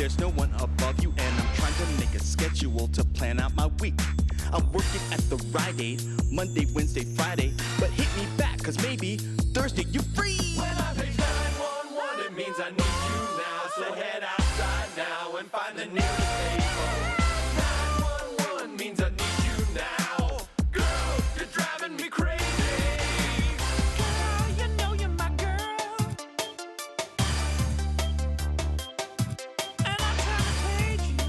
there's no one above you, and I'm trying to make a schedule to plan out my week. I'm working at the Rite Aid, Monday, Wednesday, Friday, but hit me back, cause maybe Thursday you free. When I page 911, it means I need you now, so head outside now and find the nearest payphone. 911 means I need you now. Girl, you're driving me crazy. Girl, you know you're my girl, and I'm trying to page you.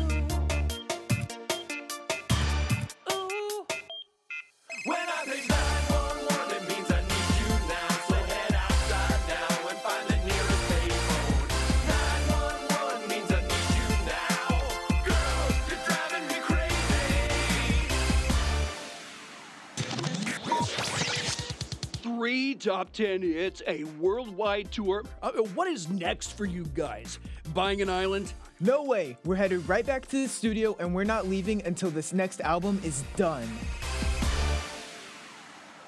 Ooh. When I page 911, it means I need you now, so head outside now and find the nearest payphone. 911 means I need you now. Girl, you're driving me crazy. 3 top 10 hits, a worldwide tour. What is next for you guys? Buying an island? No way. We're headed right back to the studio and we're not leaving until this next album is done.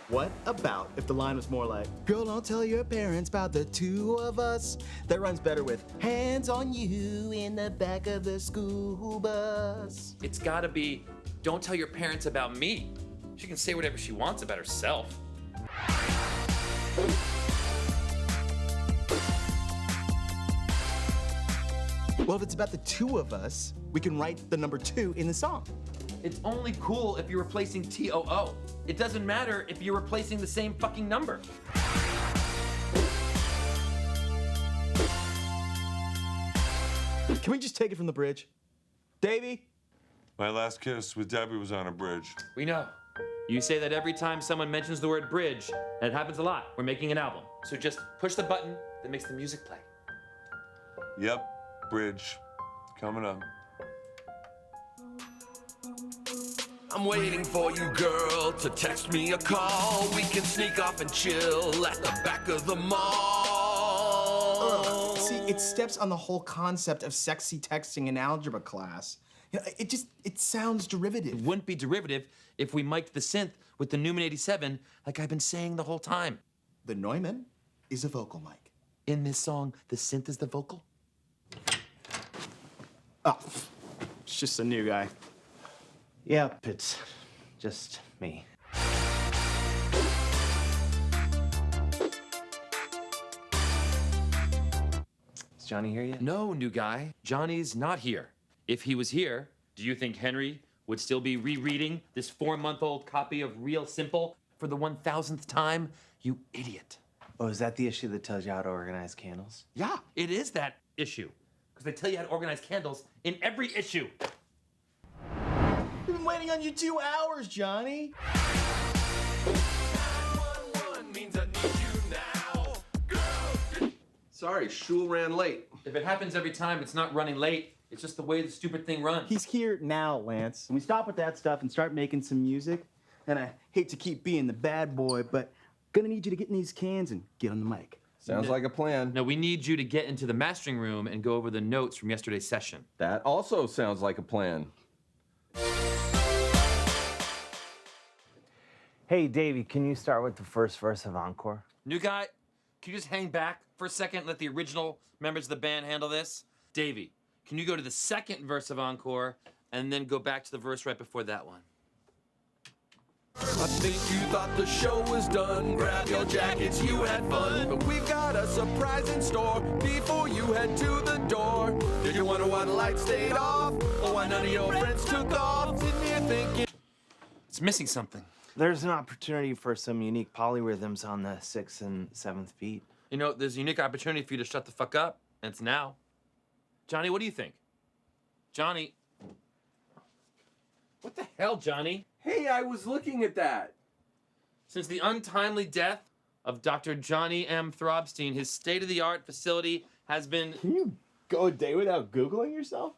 What about if the line was more like, girl, don't tell your parents about the two of us? That runs better with hands on you in the back of the school bus. It's gotta be, don't tell your parents about me. She can say whatever she wants about herself. Well, if it's about the two of us, we can write the number 2 in the song. It's only cool if you're replacing TOO. It doesn't matter if you're replacing the same fucking number. Can we just take it from the bridge? Davey? My last kiss with Debbie was on a bridge. We know. You say that every time someone mentions the word bridge, and it happens a lot. We're making an album. So just push the button that makes the music play. Yep, bridge. Coming up. I'm waiting for you, girl, to text me or call. We can sneak off and chill at the back of the mall. See, it steps on the whole concept of sexy texting in algebra class. You know, it sounds derivative. It wouldn't be derivative if we mic'd the synth with the Newman 87 like I've been saying the whole time. The Neumann is a vocal mic. In this song, the synth is the vocal? Oh, it's just a new guy. Yep, it's just me. Is Johnny here yet? No, new guy. Johnny's not here. If he was here, do you think Henry would still be rereading this 4-month-old copy of Real Simple for the 1000th time? You idiot. Oh, is that the issue that tells you how to organize candles? Yeah, it is that issue. Because they tell you how to organize candles in every issue. We've been waiting on you 2 hours, Johnny. 911 means I need you now. Girl, Sorry, Shul ran late. If it happens every time, it's not running late. It's just the way the stupid thing runs. He's here now, Lance. And we stop with that stuff and start making some music. And I hate to keep being the bad boy, but gonna need you to get in these cans and get on the mic. Sounds like a plan. No, we need you to get into the mastering room and go over the notes from yesterday's session. That also sounds like a plan. Hey, Davey, can you start with the first verse of Encore? New guy, can you just hang back for a second and let the original members of the band handle this? Davey, can you go to the second verse of Encore and then go back to the verse right before that one? I think you thought the show was done. Grab your jackets, you had fun. But we've got a surprise in store before you head to the door. Did you wonder why the lights stayed off? Or why none of your friends took off? Sitting here thinking. It's missing something. There's an opportunity for some unique polyrhythms on the 6th and 7th beat. You know, there's a unique opportunity for you to shut the fuck up, and it's now. Johnny, what do you think? Johnny. What the hell, Johnny? Hey, I was looking at that. Since the untimely death of Dr. Johnny M. Throbstein, his state-of-the-art facility has been... Can you go a day without Googling yourself?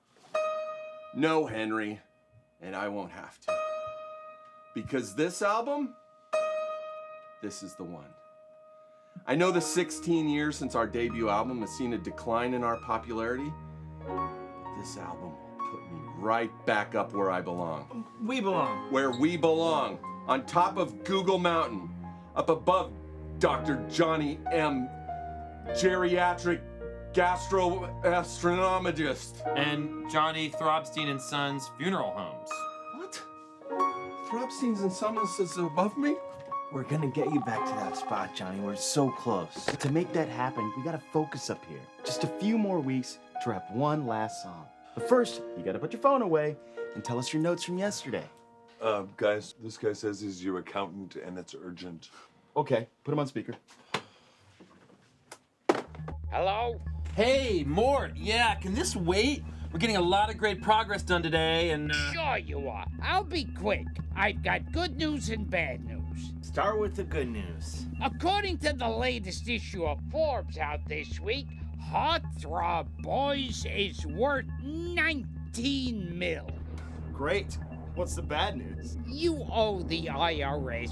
No, Henry. And I won't have to. Because this album, this is the one. I know the 16 years since our debut album has seen a decline in our popularity. But this album put me right back up where I belong. We belong. Where we belong. On top of Google Mountain. Up above Dr. Johnny M. Geriatric gastroastronomologist. And Johnny Throbstein and Sons Funeral Homes. What? Throbstein's and Sons is above me? We're gonna get you back to that spot, Johnny. We're so close. But to make that happen, we gotta focus up here. Just a few more weeks to wrap one last song. But first, you gotta put your phone away and tell us your notes from yesterday. Guys, this guy says he's your accountant and it's urgent. Okay, put him on speaker. Hello? Hey, Mort. Yeah, can this wait? We're getting a lot of great progress done today, and Sure you are. I'll be quick. I've got good news and bad news. Start with the good news. According to the latest issue of Forbes out this week, Heartthrob Boyz is worth 19 mil. Great. What's the bad news? You owe the IRS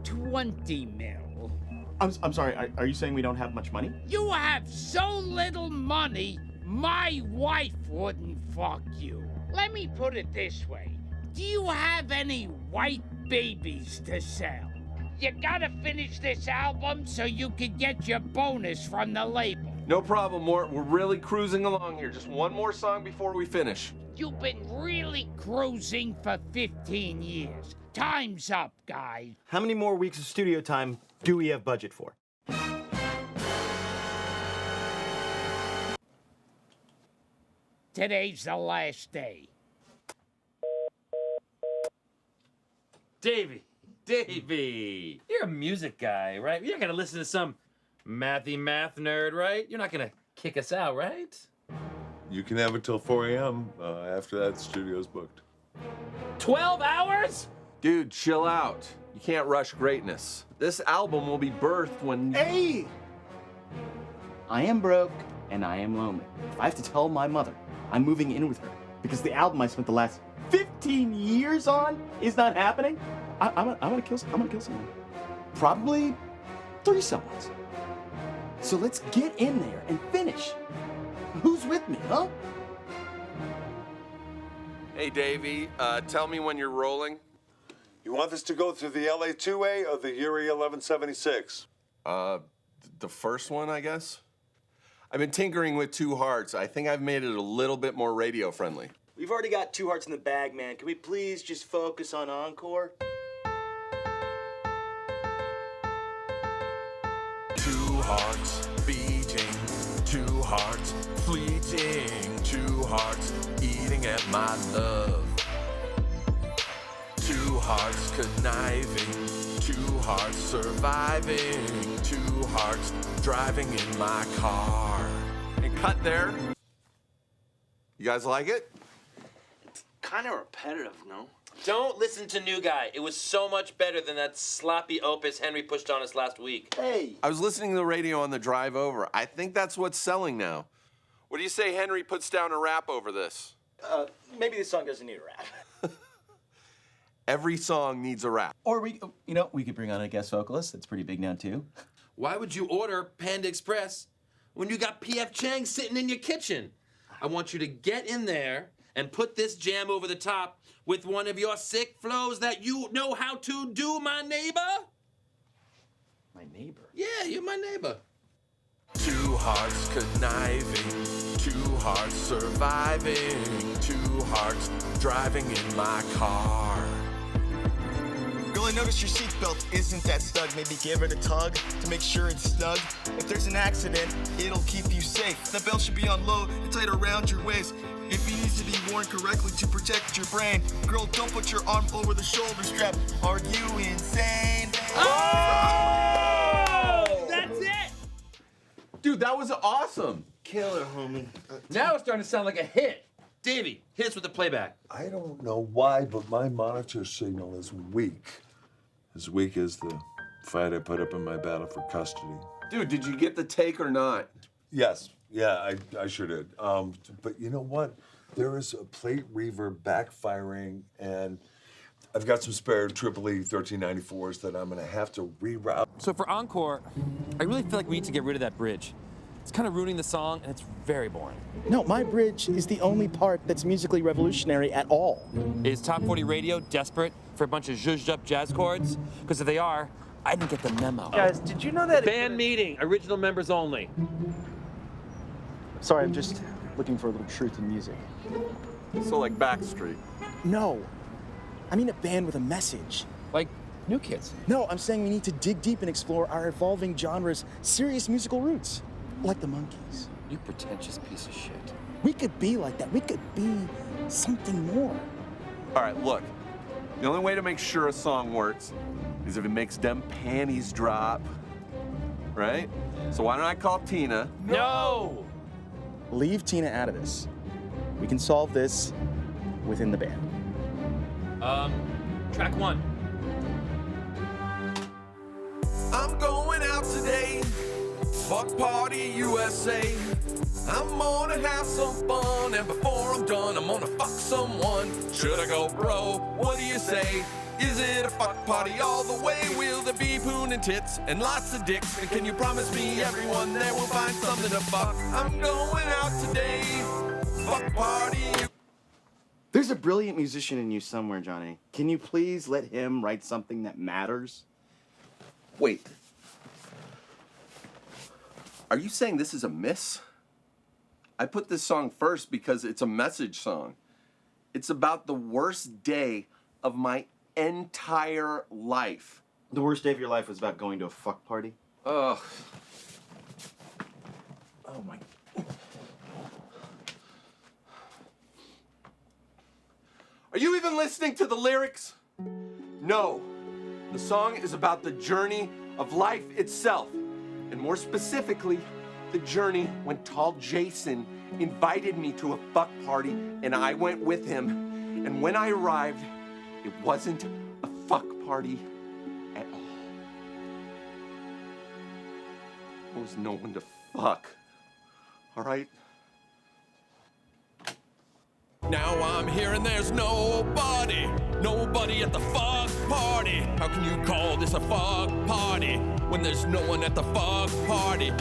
20 mil. I'm sorry, are you saying we don't have much money? You have so little money, my wife wouldn't fuck you. Let me put it this way. Do you have any white babies to sell? You gotta finish this album so you can get your bonus from the label. No problem, Mort. We're really cruising along here. Just one more song before we finish. You've been really cruising for 15 years. Time's up, guys. How many more weeks of studio time do we have budget for? Today's the last day. Davey, you're a music guy, right? You're not gonna listen to some mathy math nerd, right? You're not gonna kick us out, right? You can have it till 4 a.m. After that, the studio's booked. 12 hours? Dude, chill out. You can't rush greatness. This album will be birthed when... Hey! I am broke and I am lonely. If I have to tell my mother I'm moving in with her because the album I spent the last 15 years on is not happening, I'm gonna kill someone. Probably 3 someones. So let's get in there and finish. Who's with me, huh? Hey, Davey, tell me when you're rolling. You want this to go through the LA 2A or the Uri 1176? The first one, I guess? I've been tinkering with 2 Hearts. I think I've made it a little bit more radio friendly. We've already got 2 Hearts in the bag, man. Can we please just focus on Encore? 2 hearts beating, 2 hearts fleeting, 2 hearts eating at my love. 2 hearts conniving, 2 hearts surviving, 2 hearts driving in my car. And cut there. You guys like it? Kind of repetitive, no? Don't listen to New Guy. It was so much better than that sloppy opus Henry pushed on us last week. Hey! I was listening to the radio on the drive over. I think that's what's selling now. What do you say Henry puts down a rap over this? Maybe this song doesn't need a rap. Every song needs a rap. Or we could bring on a guest vocalist. That's pretty big now, too. Why would you order Panda Express when you got P.F. Chang sitting in your kitchen? I want you to get in there and put this jam over the top with one of your sick flows that you know how to do, my neighbor. My neighbor? Yeah, you're my neighbor. 2 hearts conniving, 2 hearts surviving, 2 hearts driving in my car. Girl, I noticed your seatbelt isn't that snug. Maybe give it a tug to make sure it's snug. If there's an accident, it'll keep you safe. The belt should be on low and tight around your waist. If it needs to be worn correctly to protect your brain. Girl, don't put your arm over the shoulder strap. Are you insane? Oh! That's it! Dude, that was awesome. Killer, homie. Now it's starting to sound like a hit. Davey, hit us with the playback. I don't know why, but my monitor signal is weak. As weak as the fight I put up in my battle for custody. Dude, did you get the take or not? Yes, yeah, I sure did. But you know what? There is a plate reverb backfiring, and I've got some spare Tripoli 1394s that I'm gonna have to reroute. So for Encore, I really feel like we need to get rid of that bridge. It's kind of ruining the song, and it's very boring. No, my bridge is the only part that's musically revolutionary at all. Is Top 40 Radio desperate for a bunch of zhuzhed up jazz chords? Because if they are, I didn't get the memo. Guys, did you know that... Band meeting, original members only. Sorry, I'm just looking for a little truth in music. So like Backstreet. No. I mean a band with a message. Like New Kids. No, I'm saying we need to dig deep and explore our evolving genre's serious musical roots. Like the Monkees. You pretentious piece of shit. We could be like that. We could be something more. All right, look. The only way to make sure a song works is if it makes them panties drop. Right? So why don't I call Tina? No! Leave Tina out of this. We can solve this within the band. Track 1. I'm going out today. Fuck party USA. I'm gonna have some fun, and before I'm done, I'm gonna fuck someone. Should I go, bro? What do you say? Is it a fuck party all the way? Will there be poon and tits and lots of dicks? And can you promise me everyone there will find something to fuck? I'm going out today. Fuck party. There's a brilliant musician in you somewhere, Johnny. Can you please let him write something that matters? Wait. Are you saying this is a miss? I put this song first because it's a message song. It's about the worst day of my entire life. The worst day of your life was about going to a fuck party? Ugh. Oh my. Are you even listening to the lyrics? No. The song is about the journey of life itself. And more specifically, the journey when tall Jason invited me to a fuck party and I went with him. And when I arrived, it wasn't a fuck party at all. There was no one to fuck. All right? Now I'm here and there's nobody at the fuck party. How can you call this a fuck party when there's no one at the fuck party?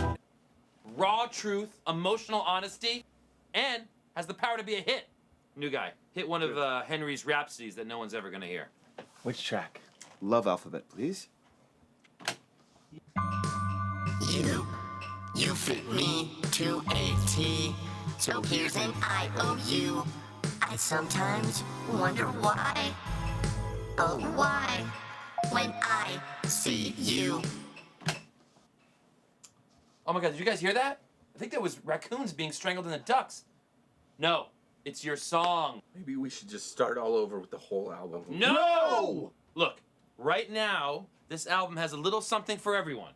Raw truth, emotional honesty, and has the power to be a hit. New guy, hit one of Henry's rhapsodies that no one's ever gonna hear. Which track? Love Alphabet, please. You fit me to a T. So here's an IOU. I sometimes wonder why. Oh, why? When I see you. Oh my God, did you guys hear that? I think that was raccoons being strangled in the ducks. No, it's your song. Maybe we should just start all over with the whole album. No! Look, right now, this album has a little something for everyone.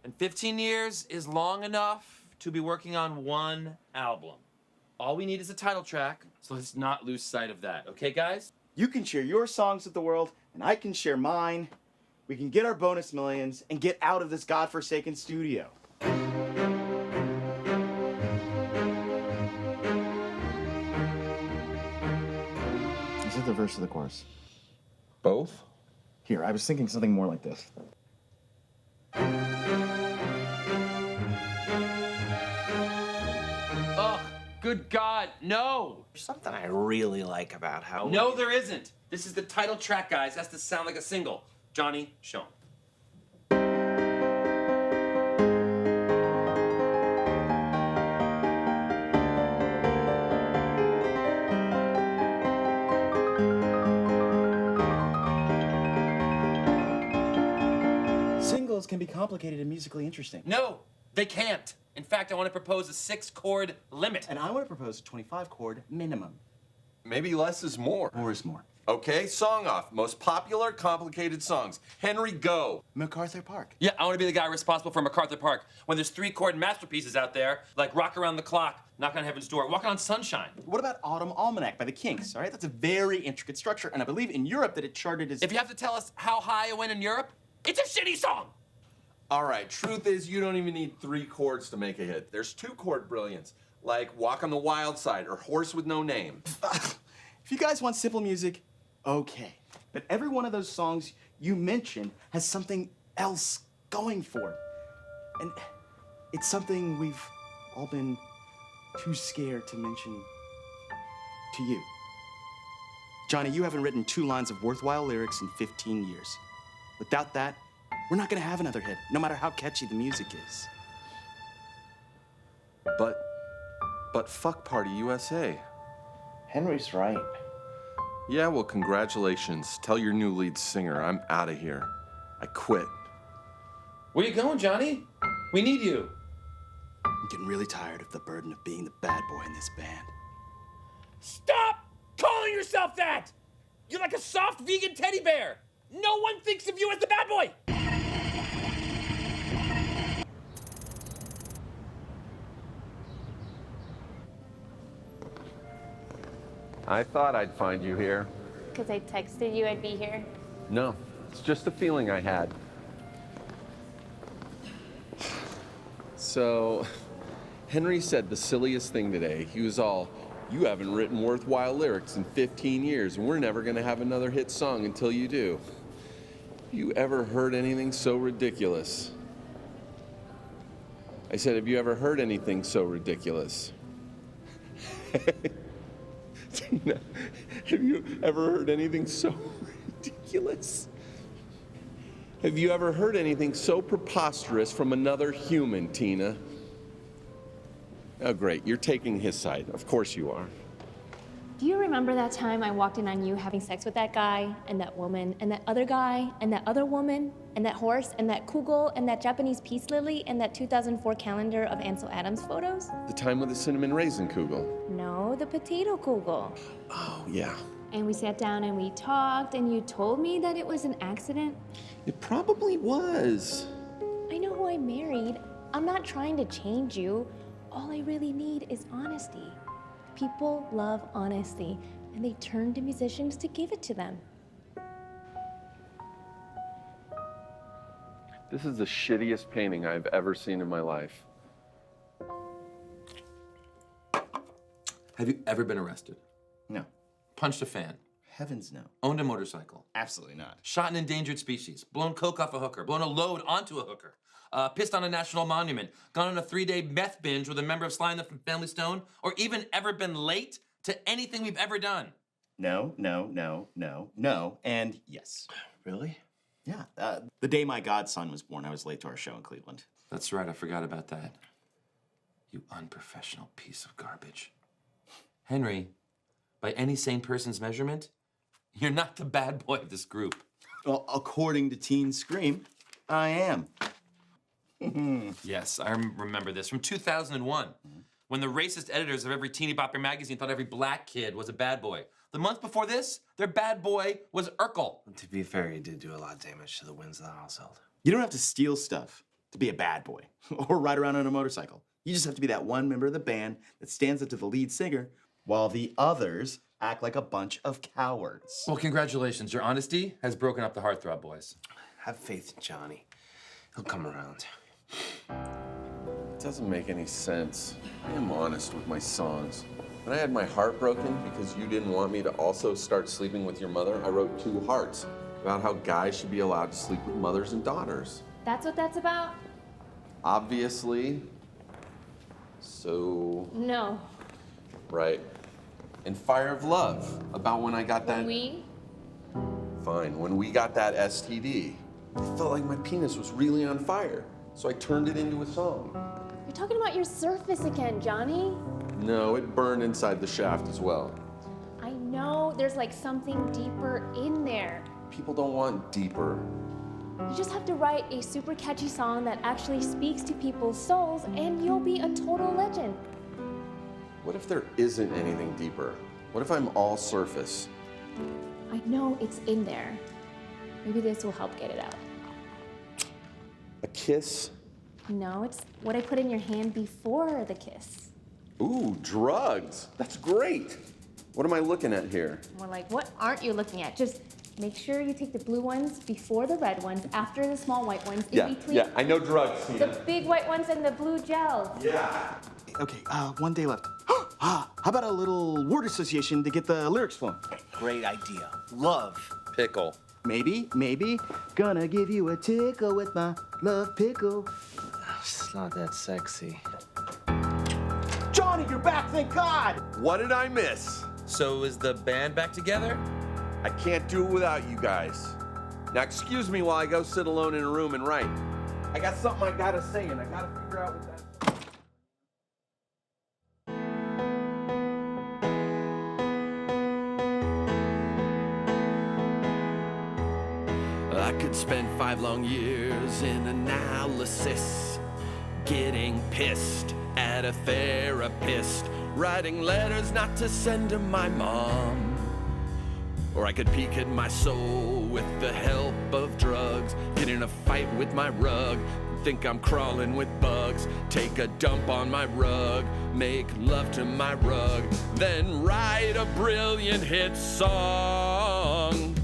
And 15 years is long enough to be working on one album. All we need is a title track, so let's not lose sight of that. Okay, guys? You can share your songs with the world, and I can share mine. We can get our bonus millions and get out of this godforsaken studio. Is it the verse or the chorus? Both? Here, I was thinking something more like this. Ugh, good God, no! There's something I really like about how... No, there isn't. This is the title track, guys. It has to sound like a single. Johnny, show 'em. Singles can be complicated and musically interesting. No, they can't. In fact, I want to propose a 6-chord limit. And I want to propose a 25-chord minimum. Maybe less is more. More is more. Okay, song off. Most popular, complicated songs. Henry, go. MacArthur Park. Yeah, I want to be the guy responsible for MacArthur Park when there's 3-chord masterpieces out there, like Rock Around the Clock, Knock on Heaven's Door, Walking on Sunshine. What about Autumn Almanac by the Kinks, all right? That's a very intricate structure, and I believe in Europe that it charted as... If you have to tell us how high it went in Europe, it's a shitty song! All right, truth is you don't even need 3 chords to make a hit. There's 2-chord brilliance, like Walk on the Wild Side or Horse with No Name. If you guys want simple music, okay. But every one of those songs you mentioned has something else going for it. And it's something we've all been too scared to mention to you. Johnny, you haven't written 2 lines of worthwhile lyrics in 15 years. Without that, we're not gonna have another hit, no matter how catchy the music is. But But fuck Party USA. Henry's right. Yeah, well, congratulations. Tell your new lead singer I'm out of here. I quit. Where you going, Johnny? We need you. I'm getting really tired of the burden of being the bad boy in this band. Stop calling yourself that! You're like a soft vegan teddy bear. No one thinks of you as the bad boy. I thought I'd find you here. Because I texted you I'd be here. No, it's just a feeling I had. So, Henry said the silliest thing today. He was all, "You haven't written worthwhile lyrics in 15 years, and we're never gonna have another hit song until you do." You ever heard anything so ridiculous? I said, have you ever heard anything so ridiculous? Tina, have you ever heard anything so ridiculous? Have you ever heard anything so preposterous from another human, Tina? Oh, great, you're taking his side. Of course you are. Do you remember that time I walked in on you having sex with that guy, and that woman, and that other guy, and that other woman, and that horse, and that kugel, and that Japanese peace lily, and that 2004 calendar of Ansel Adams photos? The time with the cinnamon raisin kugel. No, the potato kugel. Oh, yeah. And we sat down and we talked, and you told me that it was an accident. It probably was. I know who I married. I'm not trying to change you. All I really need is honesty. People love honesty, and they turn to musicians to give it to them. This is the shittiest painting I've ever seen in my life. Have you ever been arrested? No. Punched a fan? Heavens no. Owned a motorcycle? Absolutely not. Shot an endangered species? Blown coke off a hooker? Blown a load onto a hooker? Pissed on a national monument? Gone on a 3-day meth binge with a member of Sly and the Family Stone? Or even ever been late to anything we've ever done? No, no, no, no, no, and yes. Really? Yeah. The day my godson was born, I was late to our show in Cleveland. That's right, I forgot about that. You unprofessional piece of garbage. Henry, by any sane person's measurement, you're not the bad boy of this group. Well, according to Teen Scream, I am. Yes, I remember this from 2001, when the racist editors of every teeny bopper magazine thought every black kid was a bad boy. The month before this, their bad boy was Urkel. To be fair, he did do a lot of damage to the winds of the household. You don't have to steal stuff to be a bad boy or ride around on a motorcycle. You just have to be that one member of the band that stands up to the lead singer while the others act like a bunch of cowards. Well, congratulations. Your honesty has broken up the Heartthrob Boyz. Have faith in Johnny. He'll come around. It doesn't make any sense. I am honest with my songs. When I had my heart broken because you didn't want me to also start sleeping with your mother, I wrote 2 hearts about how guys should be allowed to sleep with mothers and daughters. That's what that's about? Obviously. So. No. Right. And Fire of Love, about when I got that. Fine, when we got that STD. I felt like my penis was really on fire, so I turned it into a song. You're talking about your surface again, Johnny. No, it burned inside the shaft as well. I know there's like something deeper in there. People don't want deeper. You just have to write a super catchy song that actually speaks to people's souls, and you'll be a total legend. What if there isn't anything deeper? What if I'm all surface? I know it's in there. Maybe this will help get it out. A kiss? No, it's what I put in your hand before the kiss. Ooh, drugs. That's great. What am I looking at here? More like, what aren't you looking at? Just make sure you take the blue ones before the red ones, after the small white ones, in between. Yeah, I know drugs, Tina. The big white ones and the blue gels. Yeah. Okay, 1 day left. How about a little word association to get the lyrics flowing? Great idea. Love. Pickle. Maybe. Gonna give you a tickle with my love pickle. It's not that sexy. Johnny, you're back, thank God! What did I miss? So is the band back together? I can't do it without you guys. Now excuse me while I go sit alone in a room and write. I got something I gotta say and I gotta figure out what that... could spend 5 long years in analysis, getting pissed at a therapist, writing letters not to send to my mom. Or I could peek at my soul with the help of drugs, get in a fight with my rug, think I'm crawling with bugs, take a dump on my rug, make love to my rug, then write a brilliant hit song.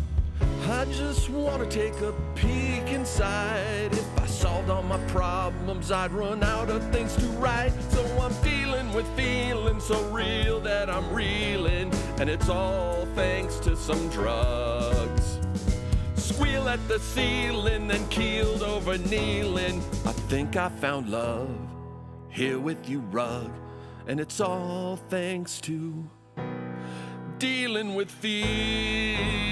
I just want to take a peek inside. If I solved all my problems, I'd run out of things to write. So I'm dealing with feelings so real that I'm reeling, and it's all thanks to some drugs. Squeal at the ceiling, then keeled over kneeling. I think I found love here with you, rug, and it's all thanks to dealing with feelings.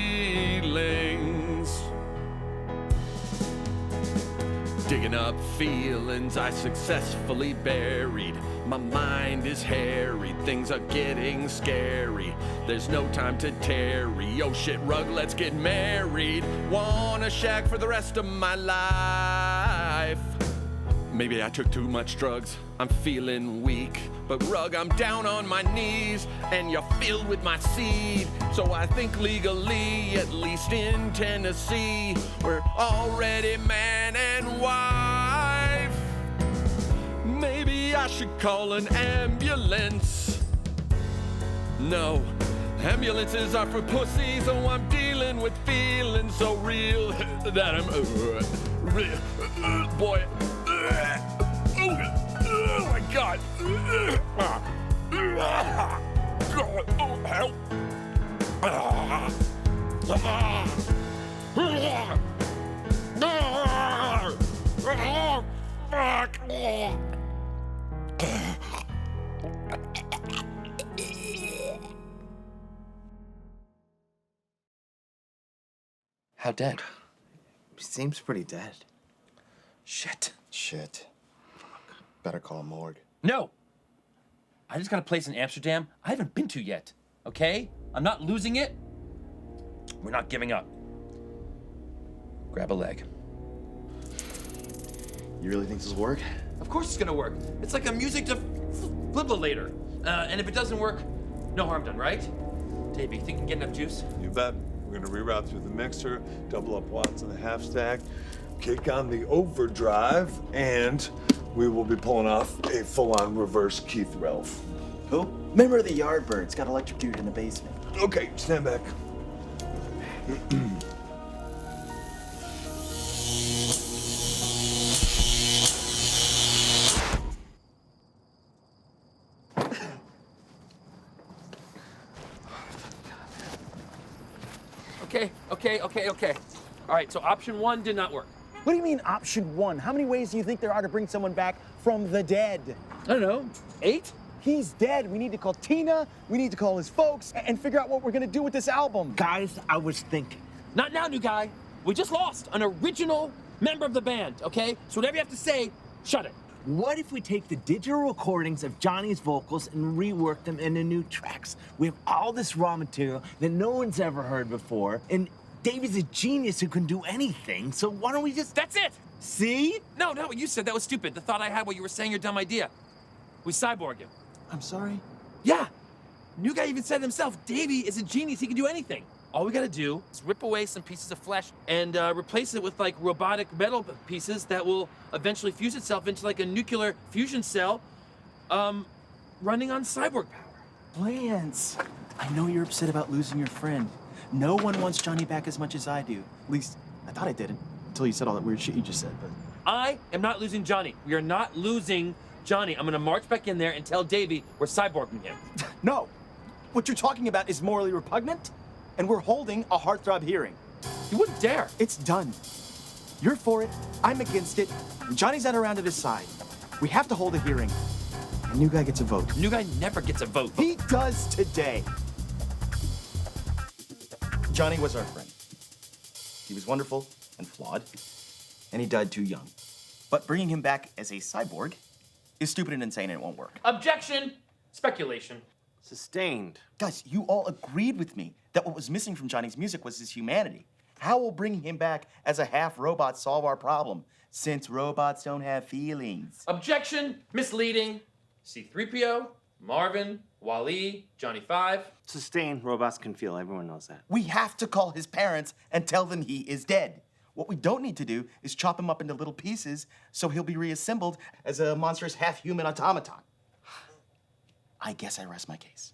Digging up feelings I successfully buried. My mind is hairy, things are getting scary. There's no time to tarry. Oh shit, rug, let's get married. Wanna shack for the rest of my life. Maybe I took too much drugs, I'm feeling weak. But rug, I'm down on my knees, and you're filled with my seed. So I think legally, at least in Tennessee, we're already man and wife. Maybe I should call an ambulance. No, ambulances are for pussies, so I'm dealing with feelings so real that I'm boy. Oh my God! Oh, help! Fuck! How dead? He seems pretty dead. Shit. Shit. Better call a morgue. No! I just got a place in Amsterdam I haven't been to yet, okay? I'm not losing it. We're not giving up. Grab a leg. You really think this will work? Of course it's gonna work. It's like a music defibrillator. And if it doesn't work, no harm done, right? Davey, you think you can get enough juice? You bet. We're gonna reroute through the mixer, double up watts in the half stack, kick on the overdrive, and we will be pulling off a full-on reverse Keith Relf. Who? Member of the Yardbirds got electrocuted in the basement. Okay, stand back. Okay. All right, so option 1 did not work. What do you mean option 1? How many ways do you think there are to bring someone back from the dead? I don't know, 8? He's dead. We need to call Tina, we need to call his folks, and figure out what we're gonna do with this album. Guys, I was thinking. Not now, new guy. We just lost an original member of the band, okay? So whatever you have to say, shut it. What if we take the digital recordings of Johnny's vocals and rework them into new tracks? We have all this raw material that no one's ever heard before, and Davey's a genius who can do anything, so why don't we just... That's it! See? No, what you said, that was stupid. The thought I had while you were saying your dumb idea. We cyborg him. I'm sorry? Yeah! New guy even said himself, Davey is a genius, he can do anything. All we gotta do is rip away some pieces of flesh and replace it with like robotic metal pieces that will eventually fuse itself into like a nuclear fusion cell running on cyborg power. Lance, I know you're upset about losing your friend. No one wants Johnny back as much as I do. At least, I thought I didn't, until you said all that weird shit you just said, but... I am not losing Johnny. We are not losing Johnny. I'm gonna march back in there and tell Davey we're cyborging him. No! What you're talking about is morally repugnant, and we're holding a heartthrob hearing. You wouldn't dare. It's done. You're for it, I'm against it, and Johnny's not around to decide. We have to hold a hearing. A new guy gets a vote. New guy never gets a vote. He does today. Johnny was our friend. He was wonderful and flawed, and he died too young. But bringing him back as a cyborg is stupid and insane, and it won't work. Objection! Speculation. Sustained. Guys, you all agreed with me that what was missing from Johnny's music was his humanity. How will bringing him back as a half-robot solve our problem, since robots don't have feelings? Objection! Misleading. C-3PO, Marvin, Wally, Johnny 5. Sustained robots can feel. Everyone knows that. We have to call his parents and tell them he is dead. What we don't need to do is chop him up into little pieces so he'll be reassembled as a monstrous half-human automaton. I guess I rest my case.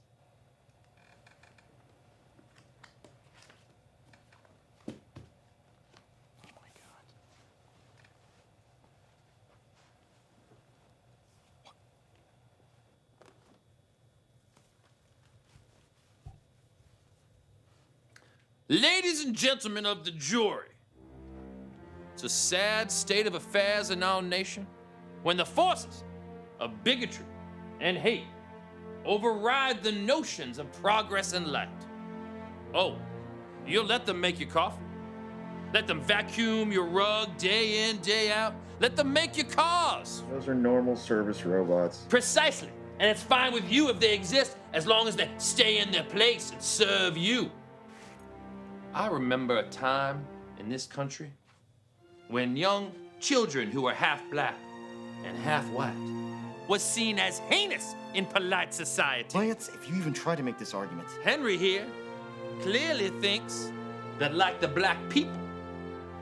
Ladies and gentlemen of the jury, it's a sad state of affairs in our nation when the forces of bigotry and hate override the notions of progress and light. Oh, you'll let them make your coffee? Let them vacuum your rug day in, day out? Let them make your cars? Those are normal service robots. Precisely. And it's fine with you if they exist, as long as they stay in their place and serve you. I remember a time in this country when young children who were half black and half white was seen as heinous in polite society. Lance, if you even try to make this argument. Henry here clearly thinks that, like the black people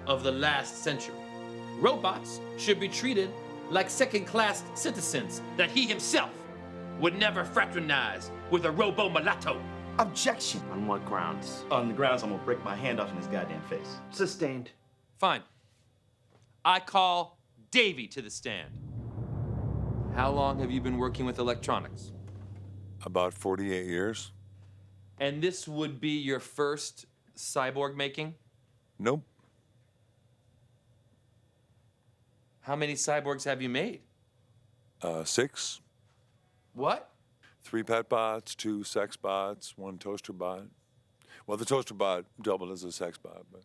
of the last century, robots should be treated like second-class citizens, that he himself would never fraternize with a robo-mulatto. Objection! On what grounds? On the grounds I'm gonna break my hand off in his goddamn face. Sustained. Fine. I call Davy to the stand. How long have you been working with electronics? About 48 years. And this would be your first cyborg making? Nope. How many cyborgs have you made? 6. What? 3 pet bots, 2 sex bots, 1 toaster bot. Well, the toaster bot doubled as a sex bot, but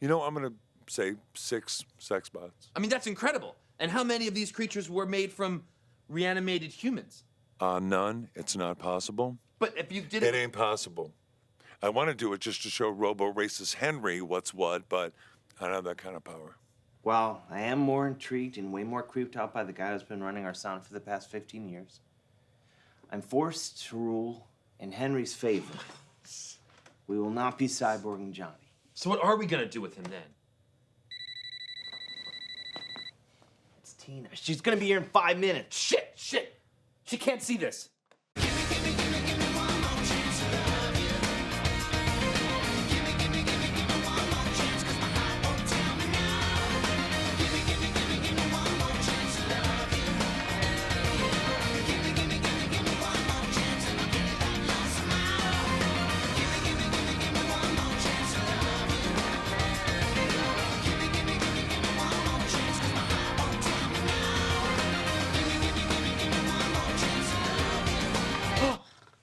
I'm gonna say 6 sex bots. I mean, that's incredible. And how many of these creatures were made from reanimated humans? None. It's not possible. But if you did it... It ain't possible. I want to do it just to show robo-racist Henry what's what, but I don't have that kind of power. Well, I am more intrigued and way more creeped out by the guy who's been running our sound for the past 15 years. I'm forced to rule in Henry's favor. We will not be cyborging Johnny. So what are we gonna do with him then? It's Tina. She's gonna be here in 5 minutes. Shit! She can't see this.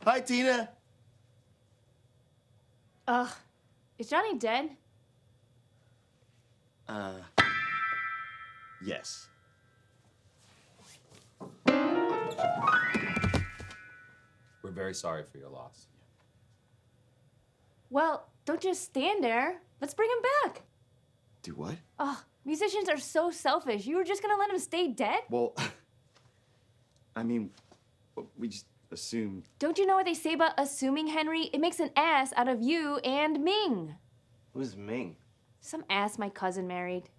Hi, Tina. Is Johnny dead? Yes. We're very sorry for your loss. Well, don't just stand there. Let's bring him back. Do what? Musicians are so selfish. You were just gonna let him stay dead? Well, I mean, we just assumed. Don't you know what they say about assuming, Henry? It makes an ass out of you and Ming. Who's Ming? Some ass my cousin married.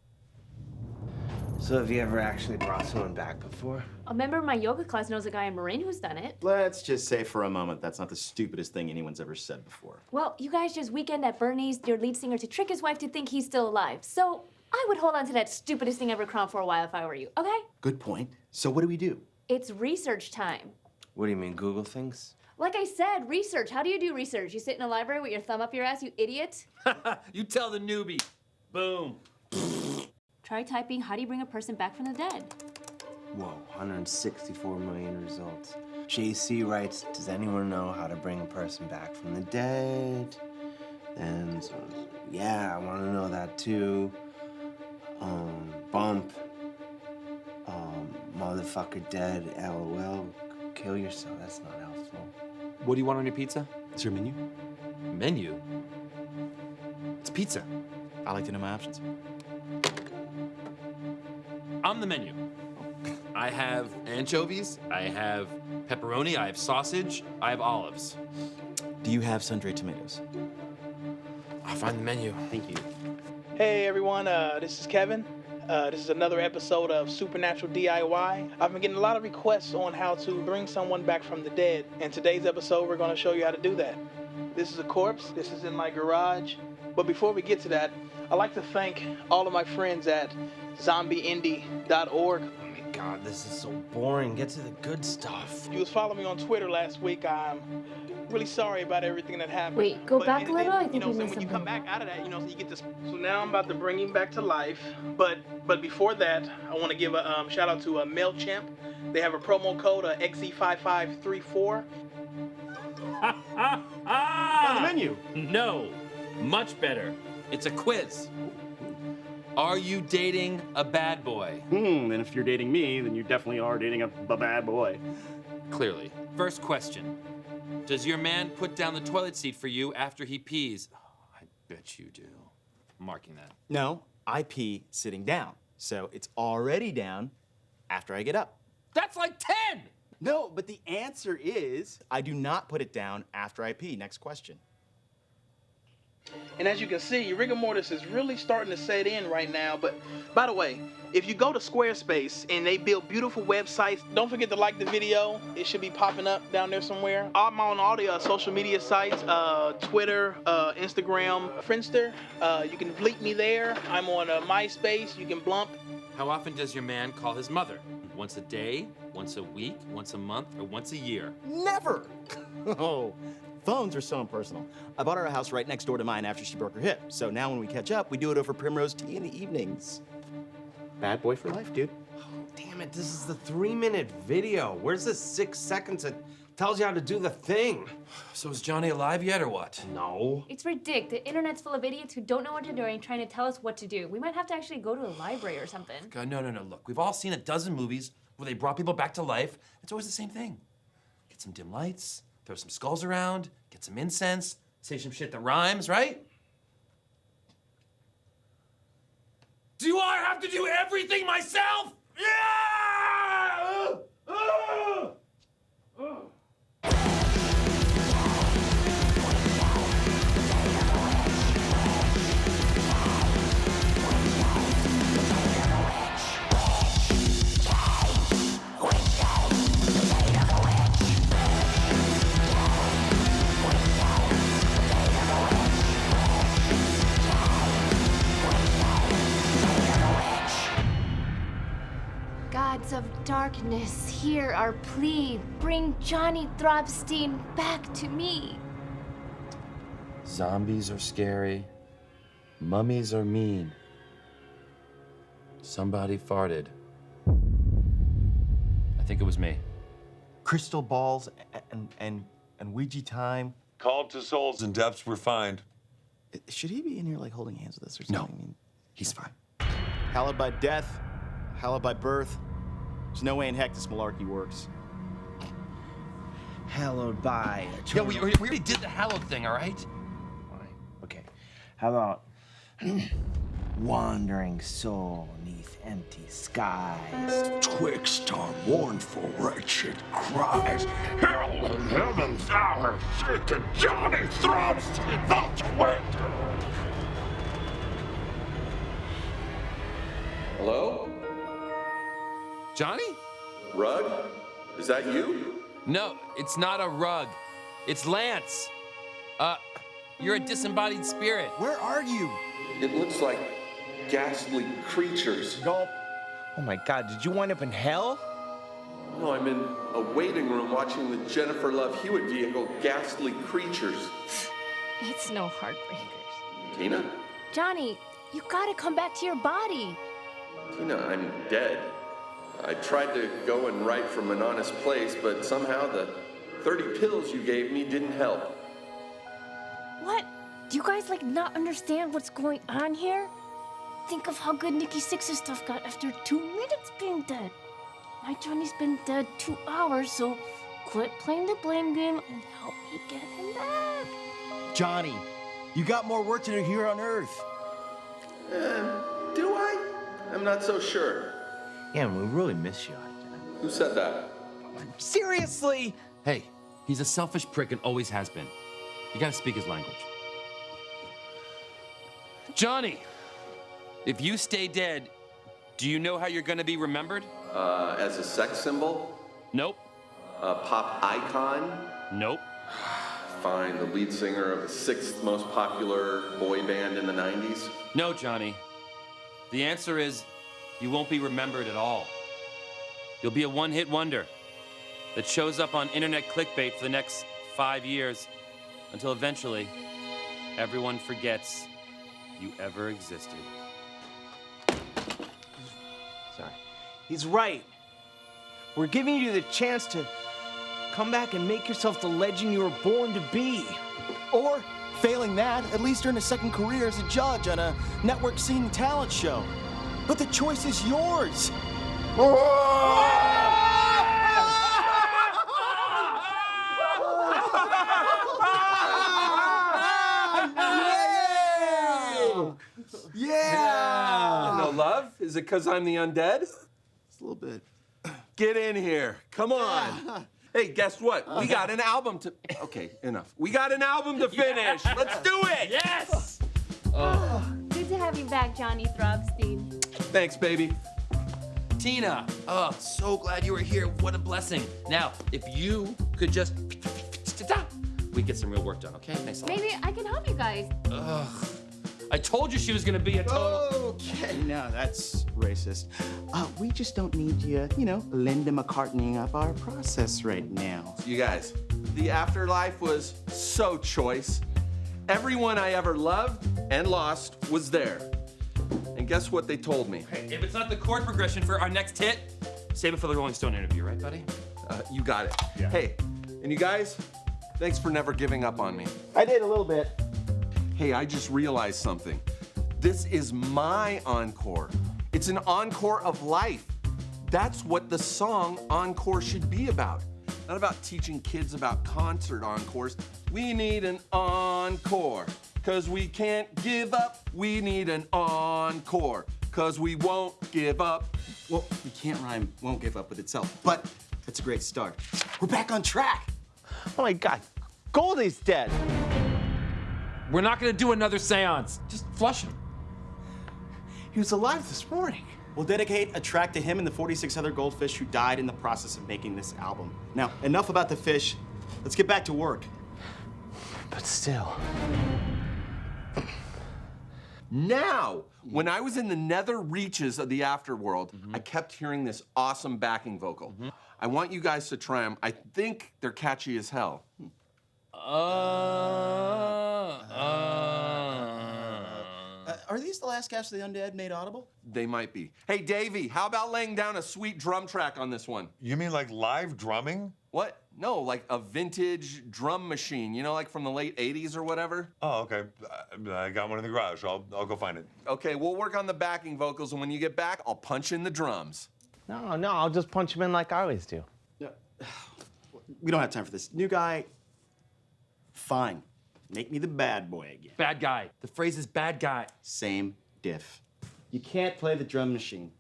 So have you ever actually brought someone back before? A member of my yoga class knows a guy in Marin who's done it. Let's just say for a moment that's not the stupidest thing anyone's ever said before. Well, you guys just weekend at Bernie's your lead singer to trick his wife to think he's still alive. So I would hold on to that stupidest thing ever crowned for a while if I were you, okay? Good point. So what do we do? It's research time. What do you mean, Google things? Like I said, research. How do you do research? You sit in a library with your thumb up your ass, you idiot? You tell the newbie. Boom. Try typing, how do you bring a person back from the dead? Whoa, 164 million results. JC writes, does anyone know how to bring a person back from the dead? And so, yeah, I want to know that too. Bump. Motherfucker dead, LOL. Kill yourself, that's not helpful. What do you want on your pizza? Is there a menu? Menu? It's Pizza. I like to know my options. On the menu, I have anchovies, I have pepperoni, I have sausage, I have olives. Do you have sun-dried tomatoes? I'll find the menu. Thank you. Hey everyone, this is Kevin. This is another episode of Supernatural DIY. I've been getting a lot of requests on how to bring someone back from the dead. In today's episode, we're going to show you how to do that. This is a corpse. This is in my garage. But before we get to that, I'd like to thank all of my friends at zombieindie.org. God, this is so boring. Get to the good stuff. You was following me on Twitter last week. I'm really sorry about everything that happened. Wait, go back a little? I think we missed when something. you come back out of that, so you get this. So now I'm about to bring him back to life. But before that, I want to give a shout out to MailChimp. They have a promo code XE5534. On the menu. No, much better. It's a quiz. Are you dating a bad boy? And if you're dating me, then you definitely are dating a bad boy. Clearly. First question. Does your man put down the toilet seat for you after he pees? Oh, I bet you do. I'm marking that. No, I pee sitting down. So it's already down after I get up. That's like 10! No, but the answer is I do not put it down after I pee. Next question. And as you can see, rigor mortis is really starting to set in right now. But by the way, if you go to Squarespace and they build beautiful websites, don't forget to like the video. It should be popping up down there somewhere. I'm on all the social media sites, Twitter, Instagram, Friendster. You can bleep me there. I'm on MySpace. You can blump. How often does your man call his mother? Once a day, once a week, once a month, or once a year? Never! Oh, phones are so impersonal. I bought her a house right next door to mine after she broke her hip. So now when we catch up, we do it over Primrose tea in the evenings. Bad boy for life, dude. Damn it, this is the 3-minute video. Where's the 6 seconds that tells you how to do the thing? So is Johnny alive yet or what? No. It's ridiculous. The internet's full of idiots who don't know what they're doing, trying to tell us what to do. We might have to actually go to a library or something. God, no. Look, we've all seen a dozen movies where they brought people back to life. It's always the same thing. Get some dim lights, throw some skulls around, get some incense, say some shit that rhymes, right? Do I have to do everything myself? Yeah! Gods of darkness, hear our plea. Bring Johnny Throbstein back to me. Zombies are scary. Mummies are mean. Somebody farted. I think it was me. Crystal balls and Ouija time. Called to souls and depths were find. Should he be in here like holding hands with us or something? No, he's fine. Hallowed by death, hallowed by birth. There's no way in heck this malarkey works. Hallowed by... Yeah, we already did the hallowed thing, all right? Okay, how about wandering soul neath empty skies? Twixt our mournful, wretched cries, hell and heaven's hour, sick and Johnny Throbstein, that's when. Hello? Johnny? Rug? Is that you? No, it's not a rug. It's Lance. You're a disembodied spirit. Where are you? It looks like ghastly creatures. Gulp. Oh my God, did you wind up in hell? No, I'm in a waiting room watching the Jennifer Love Hewitt vehicle, Ghastly Creatures. It's no heartbreakers. Tina? Johnny, you gotta come back to your body. Tina, I'm dead. I tried to go and write from an honest place, but somehow the 30 pills you gave me didn't help. What? Do you guys not understand what's going on here? Think of how good Nikki Sixx's stuff got after 2 minutes being dead. My Johnny's been dead 2 hours, so quit playing the blame game and help me get him back. Johnny, You got more work to do here on Earth. Do I? I'm not so sure. Yeah, and we really miss you out there. Who said that? Seriously? Hey, he's a selfish prick and always has been. You gotta speak his language. Johnny, if you stay dead, do you know how you're gonna be remembered? As a sex symbol? Nope. A pop icon? Nope. Fine, the lead singer of the 6th most popular boy band in the 90s? No, Johnny. The answer is you won't be remembered at all. You'll be a one-hit wonder that shows up on internet clickbait for the next 5 years until eventually everyone forgets you ever existed. Sorry. He's right. We're giving you the chance to come back and make yourself the legend you were born to be. Or, failing that, at least earn a second career as a judge on a network scene talent show. But the choice is yours. Yeah! No love? Is it because I'm the undead? It's a little bit. Get in here. Come on. Hey, guess what? We got an album to... Okay, enough. We got an album to finish. Let's do it! Yes! Good to have you back, Johnny Throbstein. Thanks, baby. Tina, oh, so glad you were here. What a blessing. Now, if you could just... we get some real work done, okay? Thanks a lot. Maybe I can help you guys. Ugh. I told you she was gonna be a total... Okay, no, that's racist. We just don't need you, Linda McCartneying up our process right now. You guys, the afterlife was so choice. Everyone I ever loved and lost was there. And guess what they told me? If it's not the chord progression for our next hit, save it for the Rolling Stone interview, right, buddy? You got it. Yeah. Hey, and you guys, thanks for never giving up on me. I did a little bit. Hey, I just realized something. This is my encore. It's an encore of life. That's what the song Encore should be about. Not about teaching kids about concert encores. We need an encore, 'cause we can't give up. We need an encore, 'cause we won't give up. Well, you can't rhyme won't give up with itself, but it's a great start. We're back on track. Oh my God, Goldie's dead. We're not gonna do another séance. Just flush him. He was alive this morning. We'll dedicate a track to him and the 46 other goldfish who died in the process of making this album. Now, enough about the fish. Let's get back to work. But still. Now, when I was in the nether reaches of the afterworld, I kept hearing this awesome backing vocal. I want you guys to try them. I think they're catchy as hell. Are these the last gasps of the undead made audible? They might be. Hey, Davey, how about laying down a sweet drum track on this one? You mean like live drumming? What? No, like a vintage drum machine, like from the late 80s or whatever? Oh, okay. I got one in the garage. I'll go find it. Okay, we'll work on the backing vocals, and when you get back, I'll punch in the drums. No, I'll just punch him in like I always do. Yeah. We don't have time for this. New guy, fine. Make me the bad boy again. Bad guy. The phrase is bad guy. Same diff. You can't play the drum machine.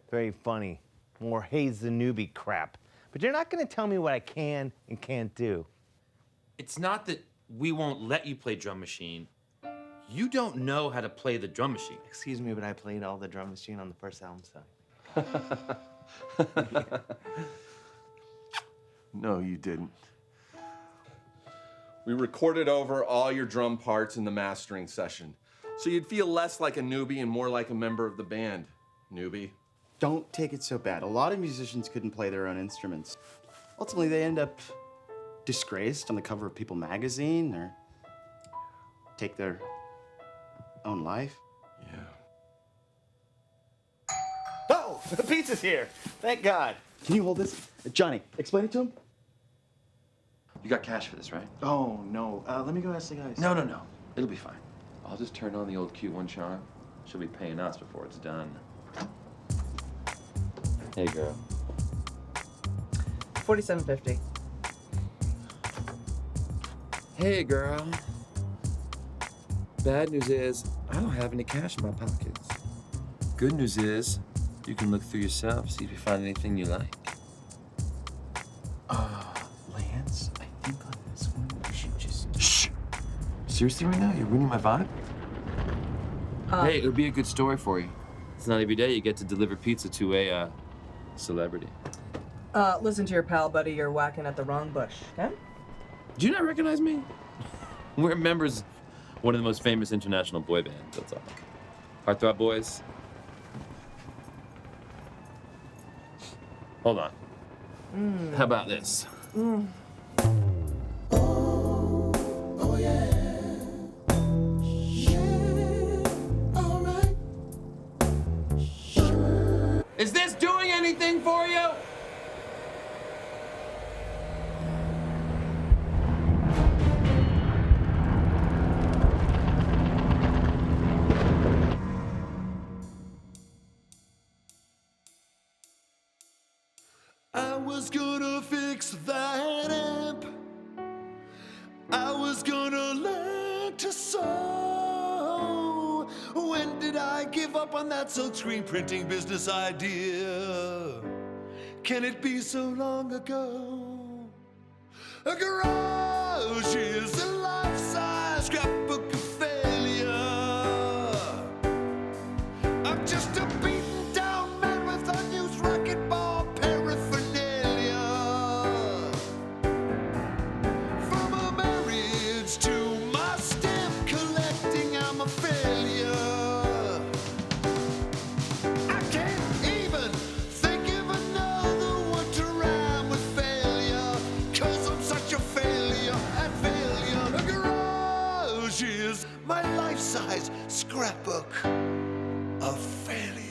Very funny. More Haze the Newbie crap. But you're not gonna tell me what I can and can't do. It's not that we won't let you play drum machine. You don't know how to play the drum machine. Excuse me, but I played all the drum machine on the first album, so. No, you didn't. We recorded over all your drum parts in the mastering session, so you'd feel less like a newbie and more like a member of the band, newbie. Don't take it so bad. A lot of musicians couldn't play their own instruments. Ultimately, they end up disgraced on the cover of People magazine or take their own life. Yeah. Oh, the pizza's here. Thank God. Can you hold this? Johnny, explain it to him. You got cash for this, right? Oh, no. Let me go ask the guys. No. It'll be fine. I'll just turn on the old Q1 charm. She'll be paying us before it's done. Hey, girl. $47.50. Hey, girl. Bad news is, I don't have any cash in my pockets. Good news is, you can look through yourself, see if you find anything you like. Lance, I think on this one we should just... Shh! Seriously right now? You're ruining my vibe? Hey, it would be a good story for you. It's not every day you get to deliver pizza to a, celebrity. Listen to your pal, buddy. You're whacking at the wrong bush, okay? Do you not recognize me? We're members of one of the most famous international boy bands, that's all. Heartthrob Boyz. Hold on. How about this? Oh yeah. Is this doing anything for you? I was gonna fix that amp. I was gonna learn to sew. When did I give up on that silk screen printing business idea? Can it be so long ago? A garage is a life-size scrapbook of failure. I'm just a beaten down man with unused racquetball paraphernalia. From a marriage to my stamp collecting, I'm a failure. I can't even think of another word to rhyme with failure, 'cause I'm such a failure at failure. A garage is my life-size scrapbook of failure.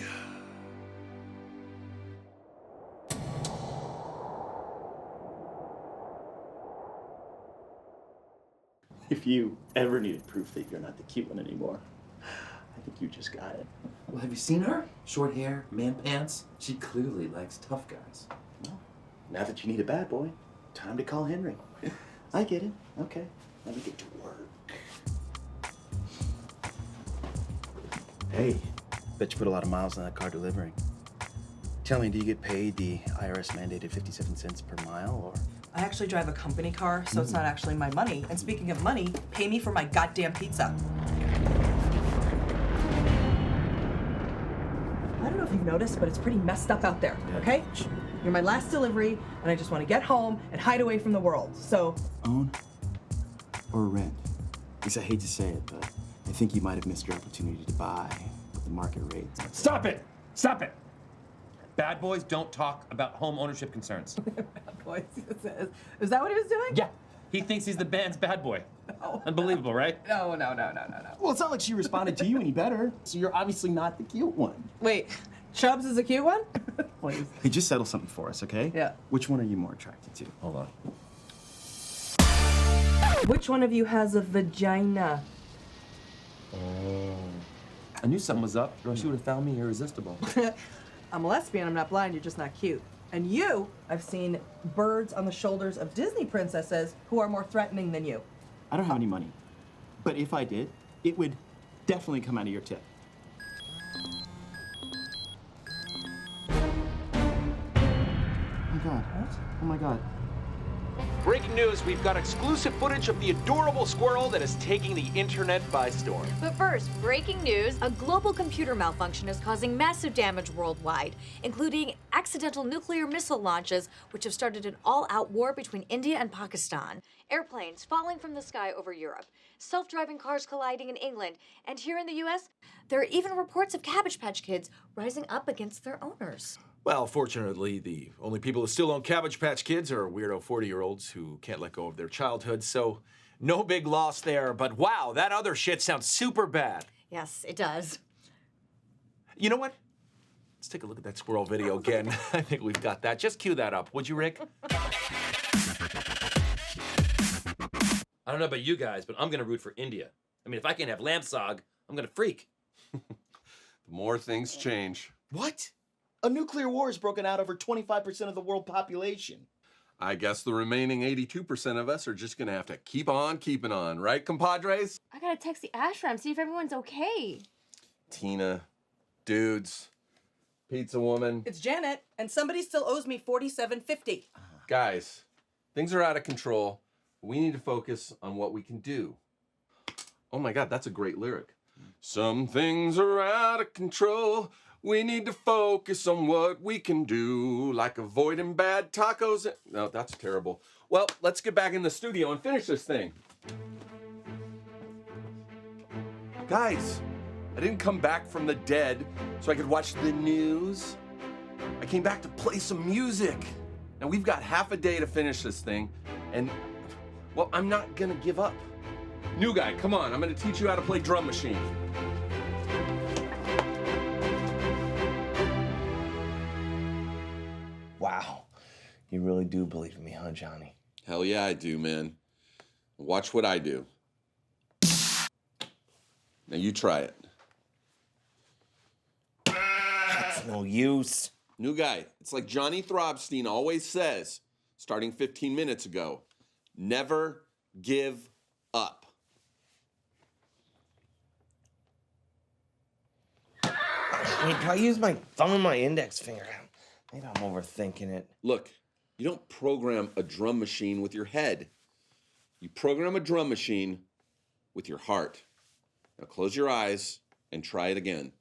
If you ever needed proof that you're not the cute one anymore, I think you just got it. Well, have you seen her? Short hair, man pants. She clearly likes tough guys. Well, now that you need a bad boy, time to call Henry. I get it. Okay, let me get to work. Hey, bet you put a lot of miles on that car delivering. Tell me, do you get paid the IRS mandated 57 cents per mile, or? I actually drive a company car, so it's not actually my money. And speaking of money, pay me for my goddamn pizza. I don't know if you've noticed, but it's pretty messed up out there, okay? You're my last delivery, and I just want to get home and hide away from the world, so... Own or rent? At least I hate to say it, but I think you might have missed your opportunity to buy at the market rate. Stop it! Stop it! Bad boys don't talk about home ownership concerns. Bad boys. Is that what he was doing? Yeah. He thinks he's the band's bad boy. Unbelievable, right? No. Well, it's not like she responded to you any better, so you're obviously not the cute one. Wait, Chubbs is a cute one? Please. Hey, just settle something for us, okay? Yeah. Which one are you more attracted to? Hold on. Which one of you has a vagina? I knew something was up, or else you would have found me irresistible. I'm a lesbian, I'm not blind, you're just not cute. And you, I've seen birds on the shoulders of Disney princesses who are more threatening than you. I don't have any money, but if I did, it would definitely come out of your tip. Oh my God. What? Oh my God. Breaking news, we've got exclusive footage of the adorable squirrel that is taking the internet by storm. But first, breaking news, a global computer malfunction is causing massive damage worldwide, including accidental nuclear missile launches, which have started an all-out war between India and Pakistan, airplanes falling from the sky over Europe, self-driving cars colliding in England, and here in the US, there are even reports of Cabbage Patch Kids rising up against their owners. Well, fortunately, the only people who still own Cabbage Patch Kids are weirdo 40-year-olds who can't let go of their childhood, so no big loss there. But wow, that other shit sounds super bad. Yes, it does. You know what? Let's take a look at that squirrel video again. I think we've got that. Just cue that up, would you, Rick? I don't know about you guys, but I'm gonna root for India. I mean, if I can't have lamb sog, I'm gonna freak. The more things change. What? A nuclear war has broken out over 25% of the world population. I guess the remaining 82% of us are just gonna have to keep on keeping on, right, compadres? I gotta text the ashram, see if everyone's okay. Tina, dudes, pizza woman. It's Janet, and somebody still owes me $47.50. Guys, things are out of control. We need to focus on what we can do. Oh my God, that's a great lyric. Some things are out of control. We need to focus on what we can do, like avoiding bad tacos. No, that's terrible. Well, let's get back in the studio and finish this thing. Guys, I didn't come back from the dead so I could watch the news. I came back to play some music. Now we've got half a day to finish this thing, and well, I'm not gonna give up. New guy, come on, I'm gonna teach you how to play drum machine. Wow. You really do believe in me, huh, Johnny? Hell yeah, I do, man. Watch what I do. Now you try it. That's no use. New guy, it's like Johnny Throbstein always says, starting 15 minutes ago, never give up. Wait, do I use my thumb and my index finger? Maybe I'm overthinking it. Look, you don't program a drum machine with your head. You program a drum machine with your heart. Now close your eyes and try it again.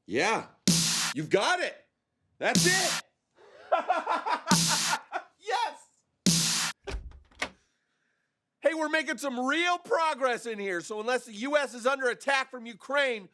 Yeah, you've got it. That's it. Yes. Hey, we're making some real progress in here, so unless the U.S. is under attack from Ukraine,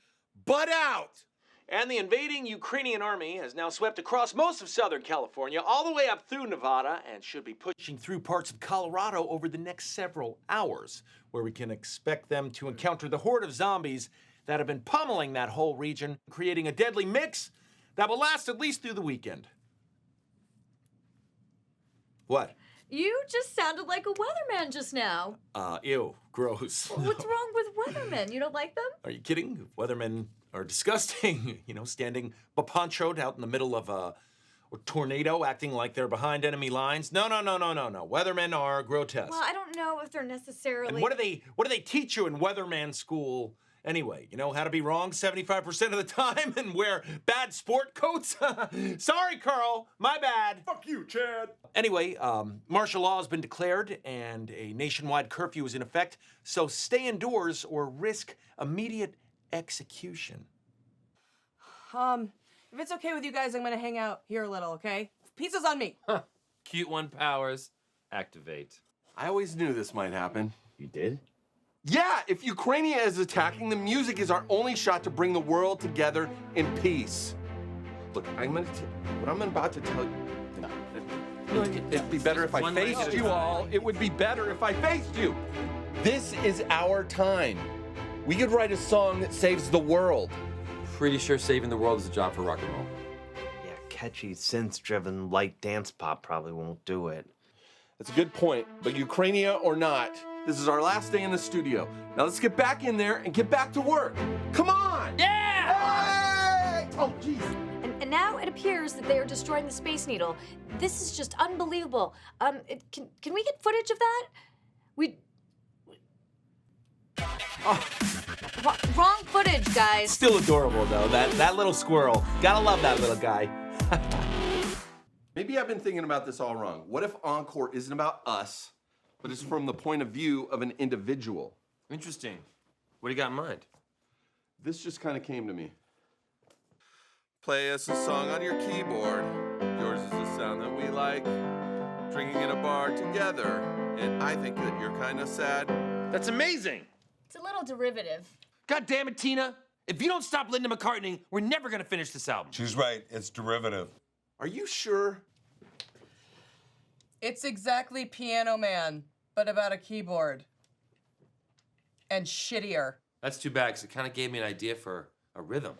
butt out. And the invading Ukrainian army has now swept across most of Southern California, all the way up through Nevada, and should be pushing through parts of Colorado over the next several hours, where we can expect them to encounter the horde of zombies that have been pummeling that whole region, creating a deadly mix that will last at least through the weekend. What? You just sounded like a weatherman just now. Ew, gross. What's wrong with weathermen? You don't like them? Are you kidding? Weathermen are disgusting. You know, standing ponchoed out in the middle of a tornado, acting like they're behind enemy lines. No. Weathermen are grotesque. Well, I don't know if they're necessarily. And what do they teach you in weatherman school anyway? You know how to be wrong 75% of the time and wear bad sport coats? Sorry, Carl. My bad. Fuck you, Chad. Anyway, martial law has been declared and a nationwide curfew is in effect, so stay indoors or risk immediate execution. If it's okay with you guys, I'm gonna hang out here a little, okay? Pizza's on me. Cute one powers. Activate. I always knew this might happen. You did? Yeah, if Ukraine is attacking, the music is our only shot to bring the world together in peace. Look, what I'm about to tell you. It'd be better if I faced you all. It would be better if I faced you. This is our time. We could write a song that saves the world. Pretty sure saving the world is a job for rock and roll. Yeah, catchy, synth-driven, light dance pop probably won't do it. That's a good point, but Ukraine or not, this is our last day in the studio. Now let's get back in there and get back to work. Come on! Yeah! Hey! Oh, jeez. And now it appears that they are destroying the Space Needle. This is just unbelievable. Can we get footage of that? Wrong footage, guys. Still adorable, though. That little squirrel. Gotta love that little guy. Maybe I've been thinking about this all wrong. What if Encore isn't about us, but it's from the point of view of an individual? Interesting. What do you got in mind? This just kind of came to me. Play us a song on your keyboard. Yours is the sound that we like. Drinking in a bar together. And I think that you're kind of sad. That's amazing. It's a little derivative. God damn it, Tina. If you don't stop Linda McCartney, we're never gonna finish this album. She's right. It's derivative. Are you sure? It's exactly Piano Man, but about a keyboard. And shittier. That's too bad, because it kind of gave me an idea for a rhythm.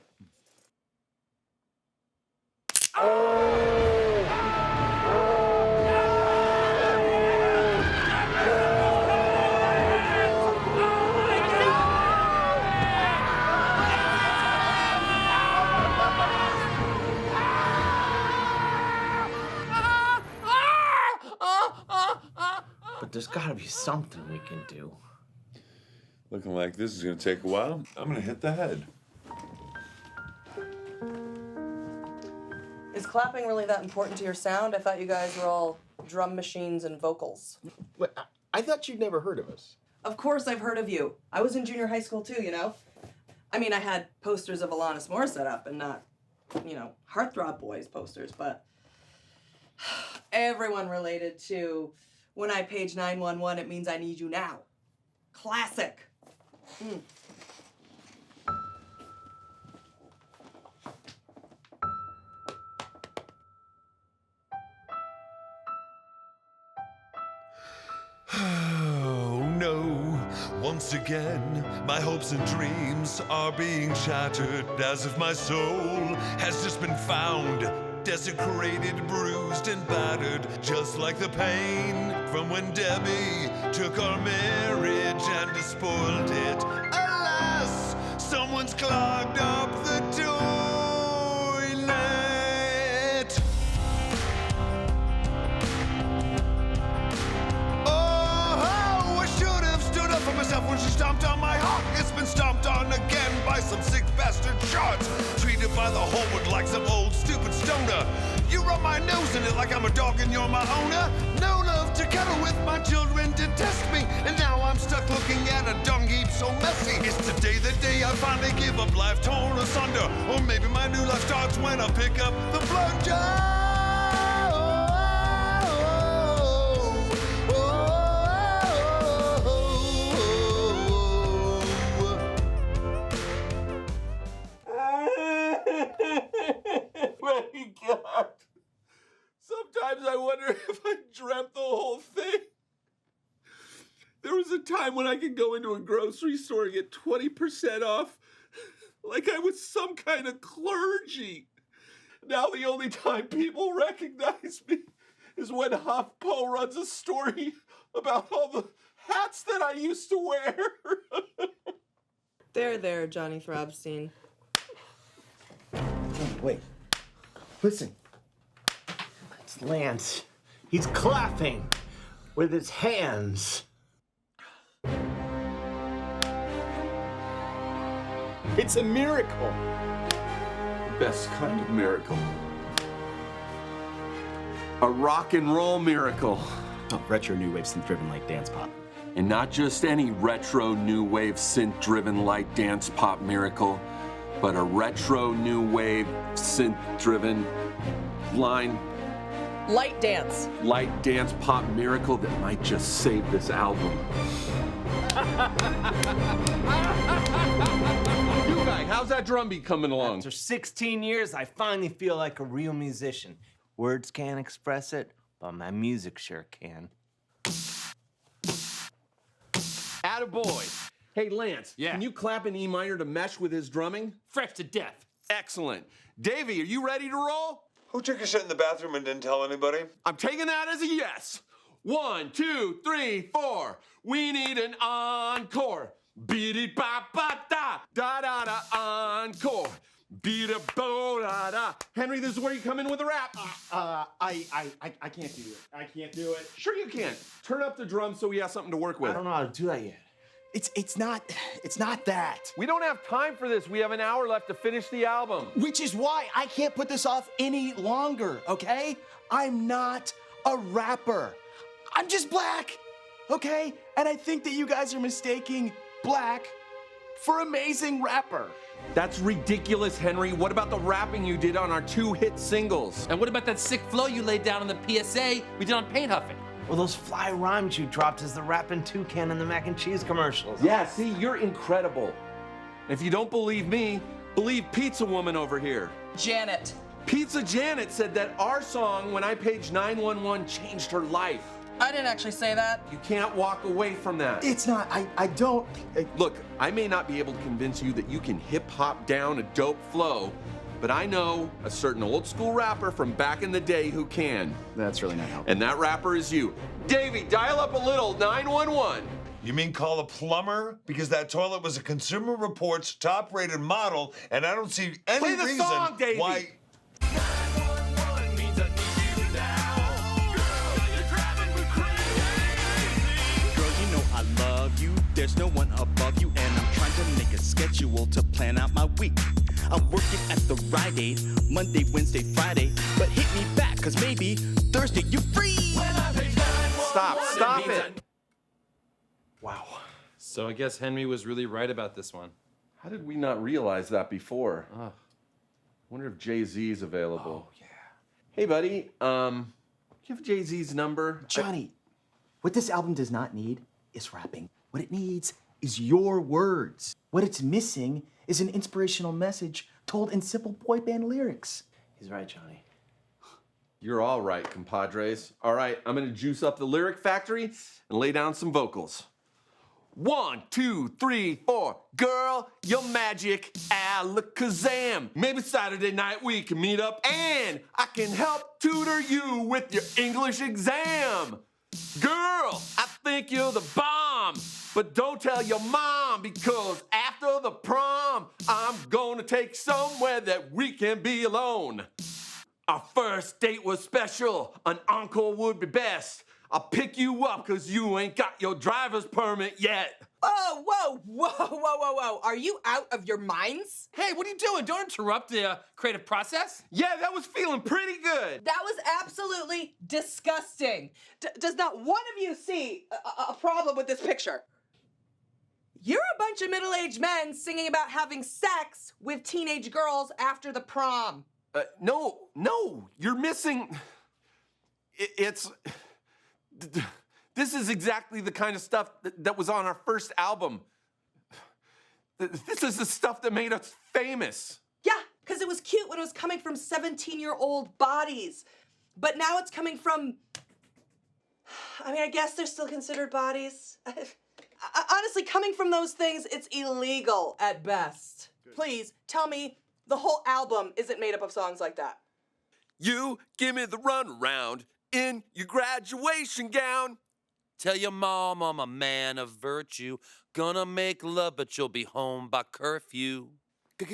there's gotta be something we can do. Looking like this is gonna take a while. I'm gonna hit the head. Is clapping really that important to your sound? I thought you guys were all drum machines and vocals. Wait, I thought you'd never heard of us. Of course I've heard of you. I was in junior high school too, you know? I mean, I had posters of Alanis Morissette up and not, Heartthrob Boyz posters, but everyone related to when I page 911, it means I need you now. Classic. Oh no, once again, my hopes and dreams are being shattered as if my soul has just been found. Desecrated, bruised, and battered, just like the pain from when Debbie took our marriage and spoiled it. Alas, someone's clogged up the toilet. Oh, I should have stood up for myself when she stomped on my heart. It's been stomped on again by some sick bastard shards. Treated by the whole world like some old stupid stoner. You rub my nose in it like I'm a dog and you're my owner. No love to cuddle with, my children detest me. And now I'm stuck looking at a dung heap so messy. Is today the day I finally give up, life torn asunder? Or maybe my new life starts when I pick up the plunger. My God. Sometimes I wonder if I dreamt the whole thing. There was a time when I could go into a grocery store and get 20% off, like I was some kind of clergy. Now the only time people recognize me is when HuffPo runs a story about all the hats that I used to wear. There, Johnny Throbstein. Wait. Listen. It's Lance. He's clapping with his hands. It's a miracle. Best kind of miracle. A rock and roll miracle. Oh, retro new wave synth-driven light dance pop. And not just any retro new wave synth-driven light dance pop miracle, but a retro new wave synth-driven line Light dance. light dance pop miracle that might just save this album. You guys, how's that drum beat coming along? After 16 years, I finally feel like a real musician. Words can't express it, but my music sure can. Attaboy. Hey, Lance, can you clap in E minor to mesh with his drumming? Fresh to death. Excellent. Davey, are you ready to roll? Who took a shit in the bathroom and didn't tell anybody? I'm taking that as a yes. 1, 2, 3, 4. We need an encore. Beat it ba ba da da da da encore. Beat a bo da da. Henry, this is where you come in with a rap. I can't do it. I can't do it. Sure you can. Turn up the drum so we have something to work with. I don't know how to do that yet. It's not that. We don't have time for this. We have an hour left to finish the album. Which is why I can't put this off any longer, okay? I'm not a rapper. I'm just black, okay? And I think that you guys are mistaking black for amazing rapper. That's ridiculous, Henry. What about the rapping you did on our 2 hit singles? And what about that sick flow you laid down on the PSA we did on Paint Huffing? Well, those fly rhymes you dropped as the rapping toucan in the mac and cheese commercials. Yeah, see, you're incredible. If you don't believe me, believe Pizza Woman over here. Janet. Pizza Janet said that our song, When I Paged 911, changed her life. I didn't actually say that. You can't walk away from that. It's not, I don't. Look, I may not be able to convince you that you can hip hop down a dope flow, but I know a certain old school rapper from back in the day who can. That's really not helpful. And that rapper is you. Davey, dial up a little 911. You mean call a plumber? Because that toilet was a Consumer Reports top-rated model, and I don't see any Play the reason song, Davey. why. there's no one above you, and I'm trying to make a schedule to plan out my week. I'm working at the Rite Aid, Monday, Wednesday, Friday, but hit me back, cause maybe Thursday you're free. Stop it. Wow. So I guess Henry was really right about this one. How did we not realize that before? Wonder if Jay-Z's available. Oh, yeah. Hey, buddy, you have Jay-Z's number? Johnny, what this album does not need is rapping. What it needs is your words. What it's missing is an inspirational message told in simple boy band lyrics. He's right, Johnny. You're all right, compadres. All right, I'm gonna juice up the lyric factory and lay down some vocals. 1, 2, 3, 4. Girl, you're magic, alakazam. Maybe Saturday night we can meet up and I can help tutor you with your English exam. Girl, I think you're the bomb, but don't tell your mom because after the prom, I'm gonna take somewhere that we can be alone. Our first date was special, an encore would be best. I'll pick you up cause you ain't got your driver's permit yet. Whoa. Are you out of your minds? Hey, what are you doing? Don't interrupt the creative process. Yeah, that was feeling pretty good. That was absolutely disgusting. Does not one of you see a problem with this picture? You're a bunch of middle-aged men singing about having sex with teenage girls after the prom. No, you're missing. This is exactly the kind of stuff that was on our first album. This is the stuff that made us famous. Yeah, because it was cute when it was coming from 17-year-old bodies. But now it's coming from... I mean, I guess they're still considered bodies. Honestly, coming from those things, it's illegal at best. Please, tell me the whole album isn't made up of songs like that. You give me the runaround in your graduation gown. Tell your mom I'm a man of virtue. Gonna make love, but you'll be home by curfew.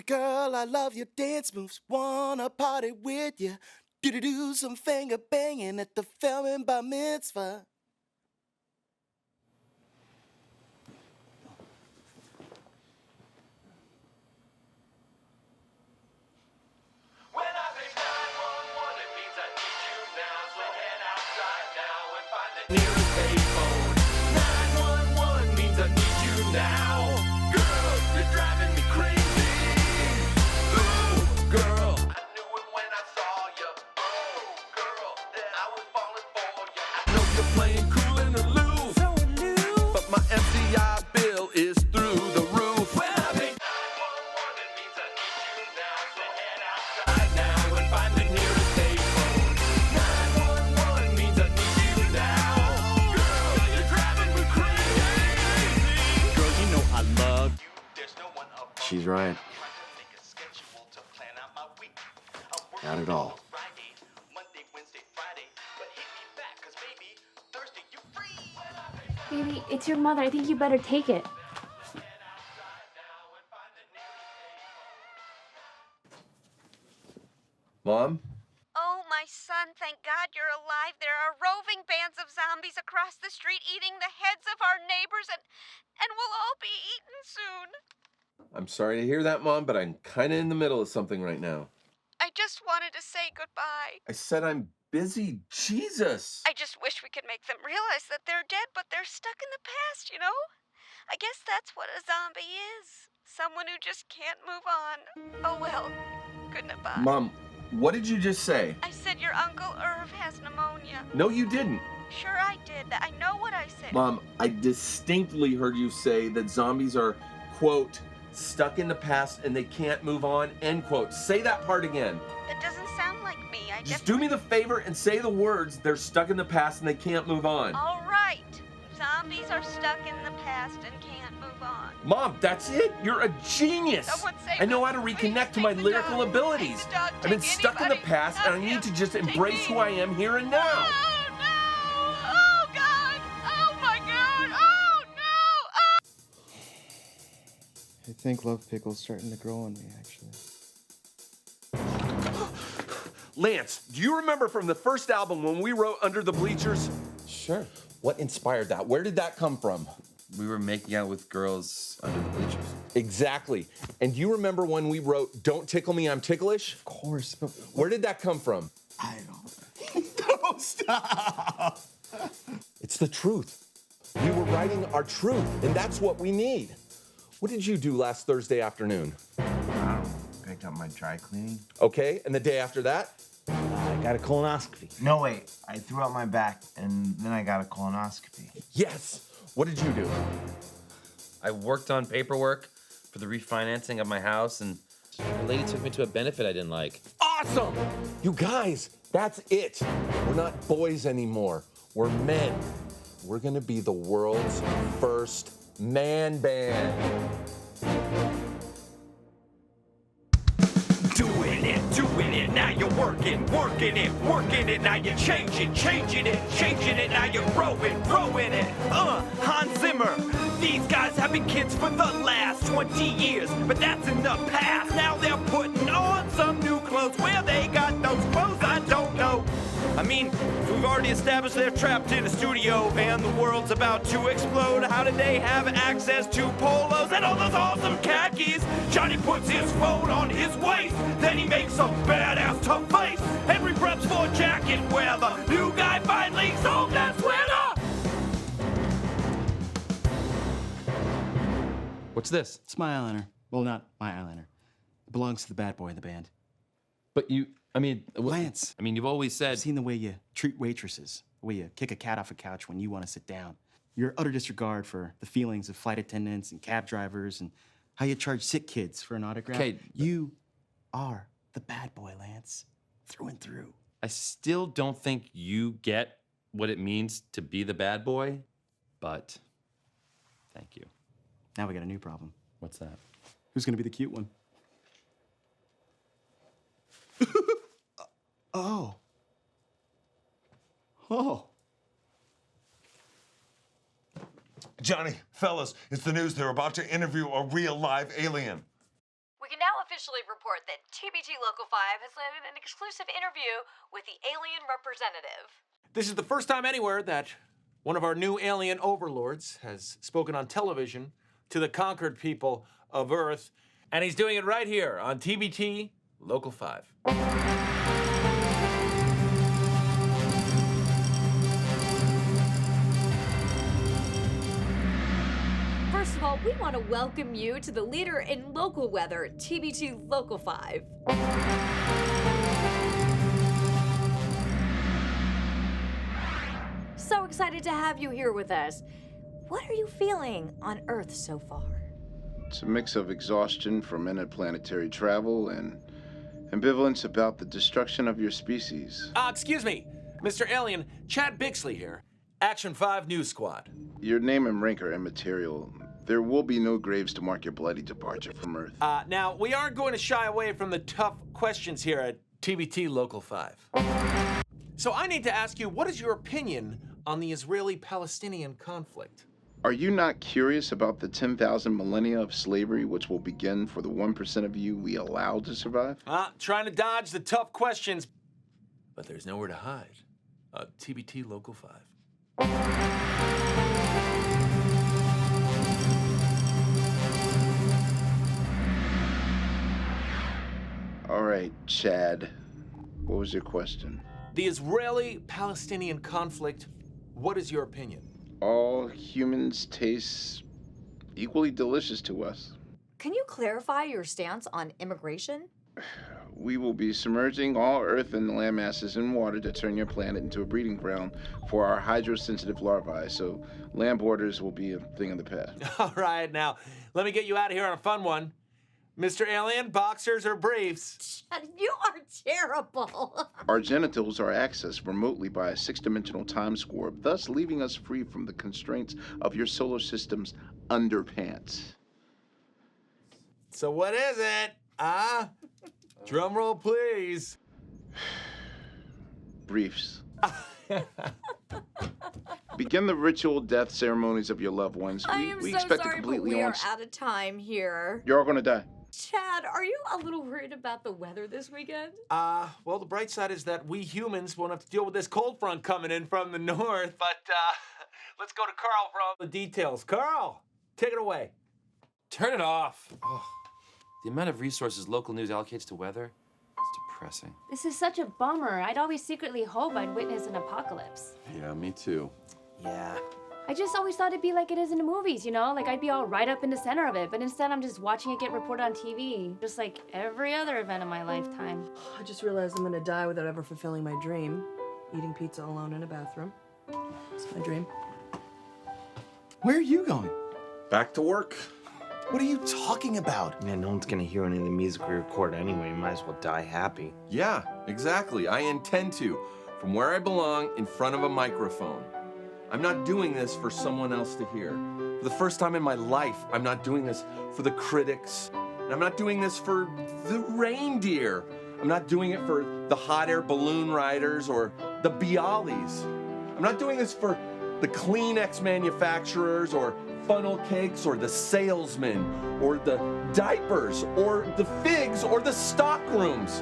Girl, I love your dance moves. Wanna party with you. Do some finger banging at the filming bar mitzvah. Nearest payphone. 911 means I need you now. Girl, you're driving me crazy. Ooh, girl, I knew it when I saw you. Ooh, girl, that I was falling for you. I know you're playing cool and aloof, so aloof, but my MCI bill is through the roof. When I pay 911, it means I need you now. So head outside now and find the nearest payphone. 911 means I need you now. She's right. Not at all. Baby, it's your mother. I think you better take it. Mom? Oh, my son, thank God you're alive. There are roving bands of zombies across the street eating the heads of our neighbors, and we'll all be eaten soon. I'm sorry to hear that, Mom, but I'm kind of in the middle of something right now. I just wanted to say goodbye. I said I'm busy. Jesus! I just wish we could make them realize that they're dead, but they're stuck in the past, you know? I guess that's what a zombie is. Someone who just can't move on. Oh, well. Goodbye. Mom, what did you just say? I said your Uncle Irv has pneumonia. No, you didn't. Sure I did. I know what I said. Mom, I distinctly heard you say that zombies are, quote, stuck in the past and they can't move on, end quote. Say that part again. That doesn't sound like me. Just do me the favor and say the words, they're stuck in the past and they can't move on. All right. Zombies are stuck in the past and can't move on. Mom, that's it. You're a genius. I know how to reconnect to my lyrical abilities. I've been stuck in the past and I need to just embrace who I am here and now. Oh, God. Oh, my God. Oh, no. I think love pickle's starting to grow on me, actually. Lance, do you remember from the first album when we wrote Under the Bleachers? Sure. What inspired that? Where did that come from? We were making out with girls under the bleachers. Exactly. And do you remember when we wrote, "Don't tickle me, I'm ticklish"? Of course, but... Where did that come from? I don't... Don't stop! It's the truth. We were writing our truth, and that's what we need. What did you do last Thursday afternoon? I don't know. Picked up my dry cleaning. Okay, and the day after that? I got a colonoscopy. No, wait. I threw out my back, and then I got a colonoscopy. Yes. What did you do? I worked on paperwork for the refinancing of my house, and the lady took me to a benefit I didn't like. Awesome! You guys, that's it. We're not boys anymore. We're men. We're gonna be the world's first man band. Doing it, now you're working it, now you're changing it, now you're growing it. Hans Zimmer, these guys have been kids for the last 20 years, but that's in the past. Now they're putting on some new clothes. Where they got those clothes, I don't know. I mean, we've already established they're trapped in a studio and the world's about to explode. How did they have access to polos and all those awesome khakis? Johnny puts his phone on his waist, then he makes a badass tough face. Henry preps for jacket where the new guy finally sold that sweater. What's this? It's my eyeliner. Well, not my eyeliner. It belongs to the bad boy in the band. But Lance. You've always said... I've seen the way you treat waitresses, the way you kick a cat off a couch when you want to sit down. Your utter disregard for the feelings of flight attendants and cab drivers and how you charge sick kids for an autograph. Okay. You are the bad boy, Lance. Through and through. I still don't think you get what it means to be the bad boy, but thank you. Now we got a new problem. What's that? Who's gonna be the cute one? Oh. Oh. Johnny, fellas, it's the news. They're about to interview a real live alien. We can now officially report that TBT Local 5 has landed an exclusive interview with the alien representative. This is the first time anywhere that one of our new alien overlords has spoken on television to the conquered people of Earth, and he's doing it right here on TBT Local 5. First of all, we want to welcome you to the leader in local weather, TBT Local 5. So excited to have you here with us. What are you feeling on Earth so far? It's a mix of exhaustion from interplanetary travel and ambivalence about the destruction of your species. Excuse me, Mr. Alien, Chad Bixley here, Action 5 News Squad. Your name and rank are immaterial. There will be no graves to mark your bloody departure from Earth. Now, we aren't going to shy away from the tough questions here at TBT Local 5. So I need to ask you, what is your opinion on the Israeli-Palestinian conflict? Are you not curious about the 10,000 millennia of slavery which will begin for the 1% of you we allow to survive? Trying to dodge the tough questions, but there's nowhere to hide. TBT Local 5. All right, Chad. What was your question? The Israeli-Palestinian conflict, what is your opinion? All humans taste equally delicious to us. Can you clarify your stance on immigration? We will be submerging all earth and land masses in water to turn your planet into a breeding ground for our hydrosensitive larvae, so land borders will be a thing of the past. All right, now, let me get you out of here on a fun one. Mr. Alien, boxers or briefs? You are terrible. Our genitals are accessed remotely by a 6-dimensional time score, thus leaving us free from the constraints of your solar system's underpants. So what is it? Drum roll, please. Briefs. Begin the ritual death ceremonies of your loved ones. I am we so expect sorry, a but completely we are out of time here. You're all gonna die. Chad, are you a little worried about the weather this weekend? Well, the bright side is that we humans won't have to deal with this cold front coming in from the north. But Let's go to Carl for all the details. Carl, take it away. Turn it off. Oh, the amount of resources local news allocates to weather, it's depressing. This is such a bummer. I'd always secretly hope I'd witness an apocalypse. Yeah, me too. Yeah. I just always thought it'd be like it is in the movies, you know? Like I'd be all right up in the center of it, but instead I'm just watching it get reported on TV, just like every other event of my lifetime. I just realized I'm gonna die without ever fulfilling my dream. Eating pizza alone in a bathroom. It's my dream. Where are you going? Back to work. What are you talking about? Man, no one's gonna hear any of the music we record anyway. You might as well die happy. Yeah, exactly. I intend to. From where I belong, in front of a microphone. I'm not doing this for someone else to hear. For the first time in my life, I'm not doing this for the critics. And I'm not doing this for the reindeer. I'm not doing it for the hot air balloon riders or the Bialys. I'm not doing this for the Kleenex manufacturers or funnel cakes or the salesmen or the diapers or the figs or the stock rooms.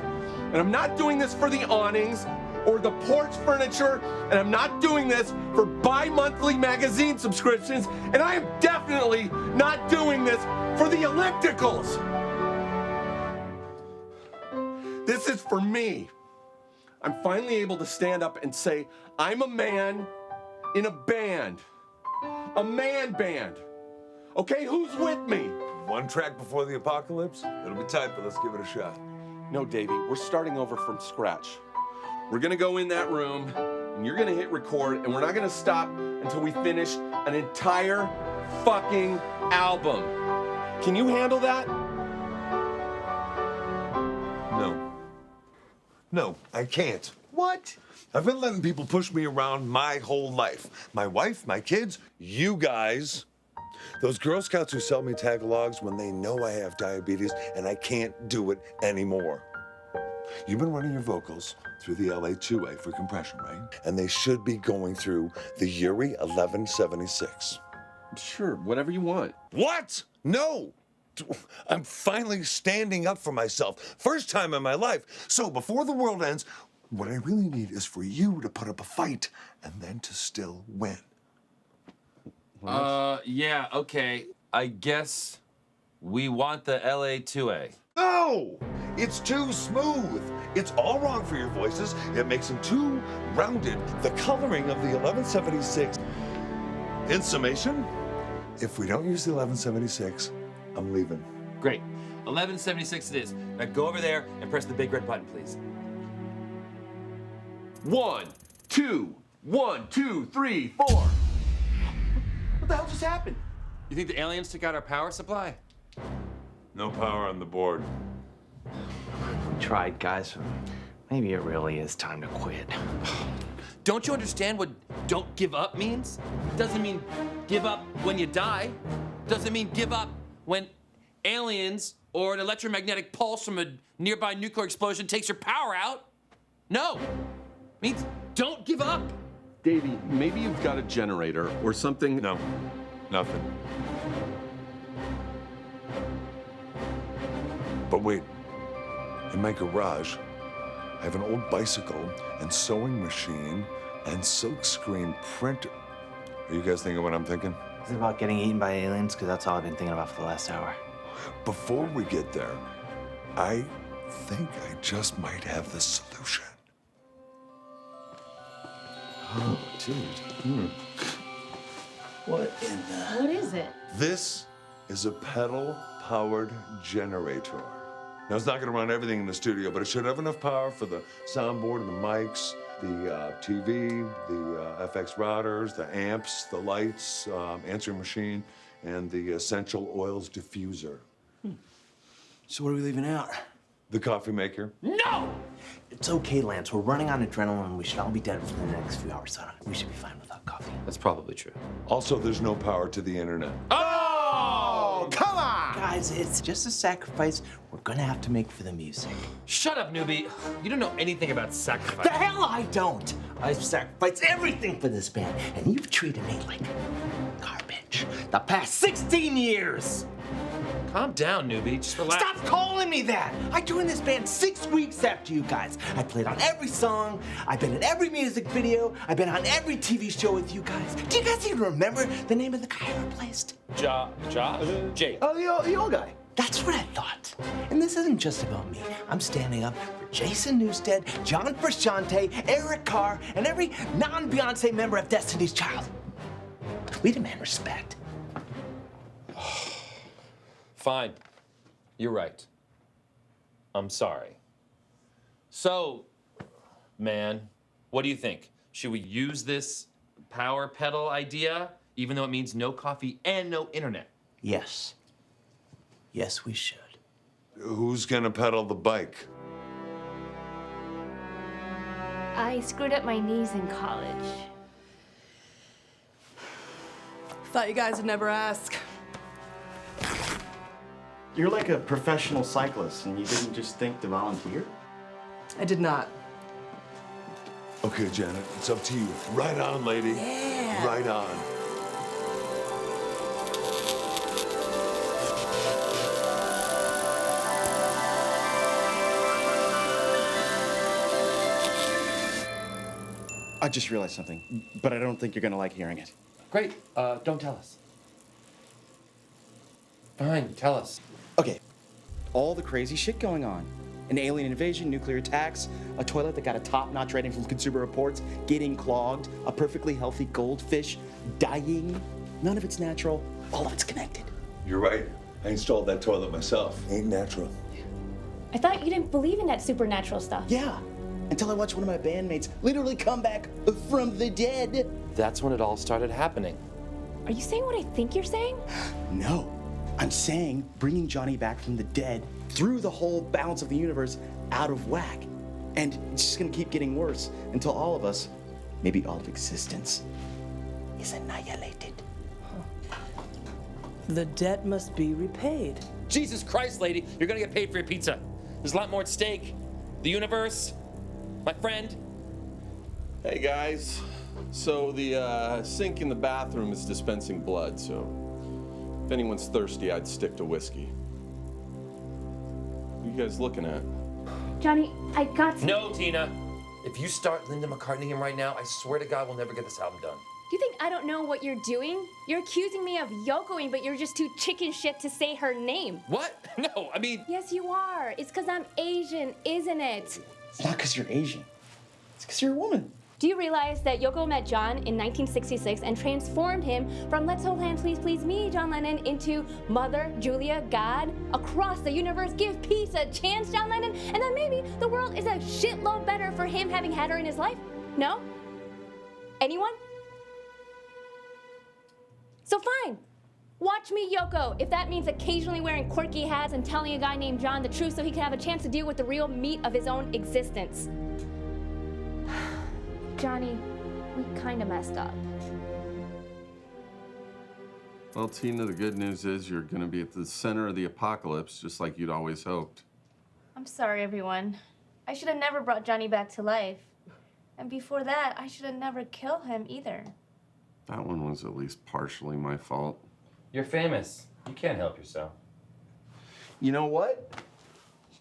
And I'm not doing this for the awnings or the porch furniture, and I'm not doing this for bi-monthly magazine subscriptions, and I am definitely not doing this for the ellipticals. This is for me. I'm finally able to stand up and say, I'm a man in a band. A man band. Okay, who's with me? One track before the apocalypse? It'll be tight, but let's give it a shot. No, Davey, we're starting over from scratch. We're gonna go in that room, and you're gonna hit record, and we're not gonna stop until we finish an entire fucking album. Can you handle that? No, I can't. What? I've been letting people push me around my whole life. My wife, my kids, you guys. Those Girl Scouts who sell me tag-alogs when they know I have diabetes and I can't do it anymore. You've been running your vocals through the LA2A for compression, right? And they should be going through the Yuri 1176. Sure, whatever you want. What? No! I'm finally standing up for myself. First time in my life. So before the world ends, what I really need is for you to put up a fight and then to still win. Yeah, okay. I guess we want the LA2A. No! It's too smooth. It's all wrong for your voices. It makes them too rounded. The coloring of the 1176. In summation, if we don't use the 1176, I'm leaving. Great. 1176 it is. Now go over there and press the big red button, please. 1, 2, 1, 2, 3, 4. What the hell just happened? You think the aliens took out our power supply? No power on the board. We tried, guys. Maybe it really is time to quit. Don't you understand what don't give up means? Doesn't mean give up when you die. Doesn't mean give up when aliens or an electromagnetic pulse from a nearby nuclear explosion takes your power out. No. It means don't give up. Davey, maybe you've got a generator or something. No, nothing. But wait, in my garage, I have an old bicycle and sewing machine and silkscreen printer. Are you guys thinking what I'm thinking? Is it about getting eaten by aliens? Because that's all I've been thinking about for the last hour. Before we get there, I think I just might have the solution. Oh, dude. What in the... What is it? This is a pedal-powered generator. Now, it's not gonna run everything in the studio, but it should have enough power for the soundboard and the mics, the TV, the FX routers, the amps, the lights, answering machine, and the essential oils diffuser. So what are we leaving out? The coffee maker. No! It's okay, Lance. We're running on adrenaline. We should all be dead within the next few hours, so we should be fine without coffee. That's probably true. Also, there's no power to the internet. Oh, come on! Guys, it's just a sacrifice we're gonna have to make for the music. Shut up, newbie. You don't know anything about sacrifice. The hell I don't! I've sacrificed everything for this band, and you've treated me like garbage the past 16 years! Calm down, newbie. Just relax. Stop calling me that! I joined this band 6 weeks after you guys. I played on every song. I've been in every music video. I've been on every TV show with you guys. Do you guys even remember the name of the guy I replaced? Jake. Oh, the old guy. That's what I thought. And this isn't just about me. I'm standing up for Jason Newsted, John Frusciante, Eric Carr, and every non-Beyonce member of Destiny's Child. We demand respect. Fine. You're right. I'm sorry. So, man, what do you think? Should we use this power pedal idea, even though it means no coffee and no internet? Yes. Yes, we should. Who's gonna pedal the bike? I screwed up my knees in college. Thought you guys would never ask. You're like a professional cyclist, and you didn't just think to volunteer? I did not. Okay, Janet, it's up to you. Right on, lady. Yeah. Right on. I just realized something, but I don't think you're gonna like hearing it. Great. Don't tell us. Fine, tell us. Okay, all the crazy shit going on. An alien invasion, nuclear attacks, a toilet that got a top-notch rating from Consumer Reports, getting clogged, a perfectly healthy goldfish dying. None of it's natural, all of it's connected. You're right. I installed that toilet myself. Ain't natural. I thought you didn't believe in that supernatural stuff. Yeah, until I watched one of my bandmates literally come back from the dead. That's when it all started happening. Are you saying what I think you're saying? No, I'm saying bringing Johnny back from the dead threw the whole balance of the universe out of whack. And it's just gonna keep getting worse until all of us, maybe all of existence, is annihilated. The debt must be repaid. Jesus Christ, lady, you're gonna get paid for your pizza. There's a lot more at stake. The universe, my friend. Hey guys, so the sink in the bathroom is dispensing blood, so if anyone's thirsty, I'd stick to whiskey. What are you guys looking at? Johnny, I got some... No, Tina. If you start Linda McCartneying right now, I swear to God we'll never get this album done. Do you think I don't know what you're doing? You're accusing me of Yokoing, but you're just too chicken shit to say her name. What? No, I mean... Yes, you are. It's because I'm Asian, isn't it? It's not because you're Asian. It's because you're a woman. Do you realize that Yoko met John in 1966 and transformed him from Let's Hold Hands, Please Please Me, John Lennon, into Mother, Julia, God, across the universe, give peace a chance, John Lennon, and then maybe the world is a shitload better for him having had her in his life? No? Anyone? So fine. Watch me, Yoko, if that means occasionally wearing quirky hats and telling a guy named John the truth so he can have a chance to deal with the real meat of his own existence. Johnny, we kind of messed up. Well, Tina, the good news is you're going to be at the center of the apocalypse, just like you'd always hoped. I'm sorry, everyone. I should have never brought Johnny back to life. And before that, I should have never killed him either. That one was at least partially my fault. You're famous. You can't help yourself. You know what?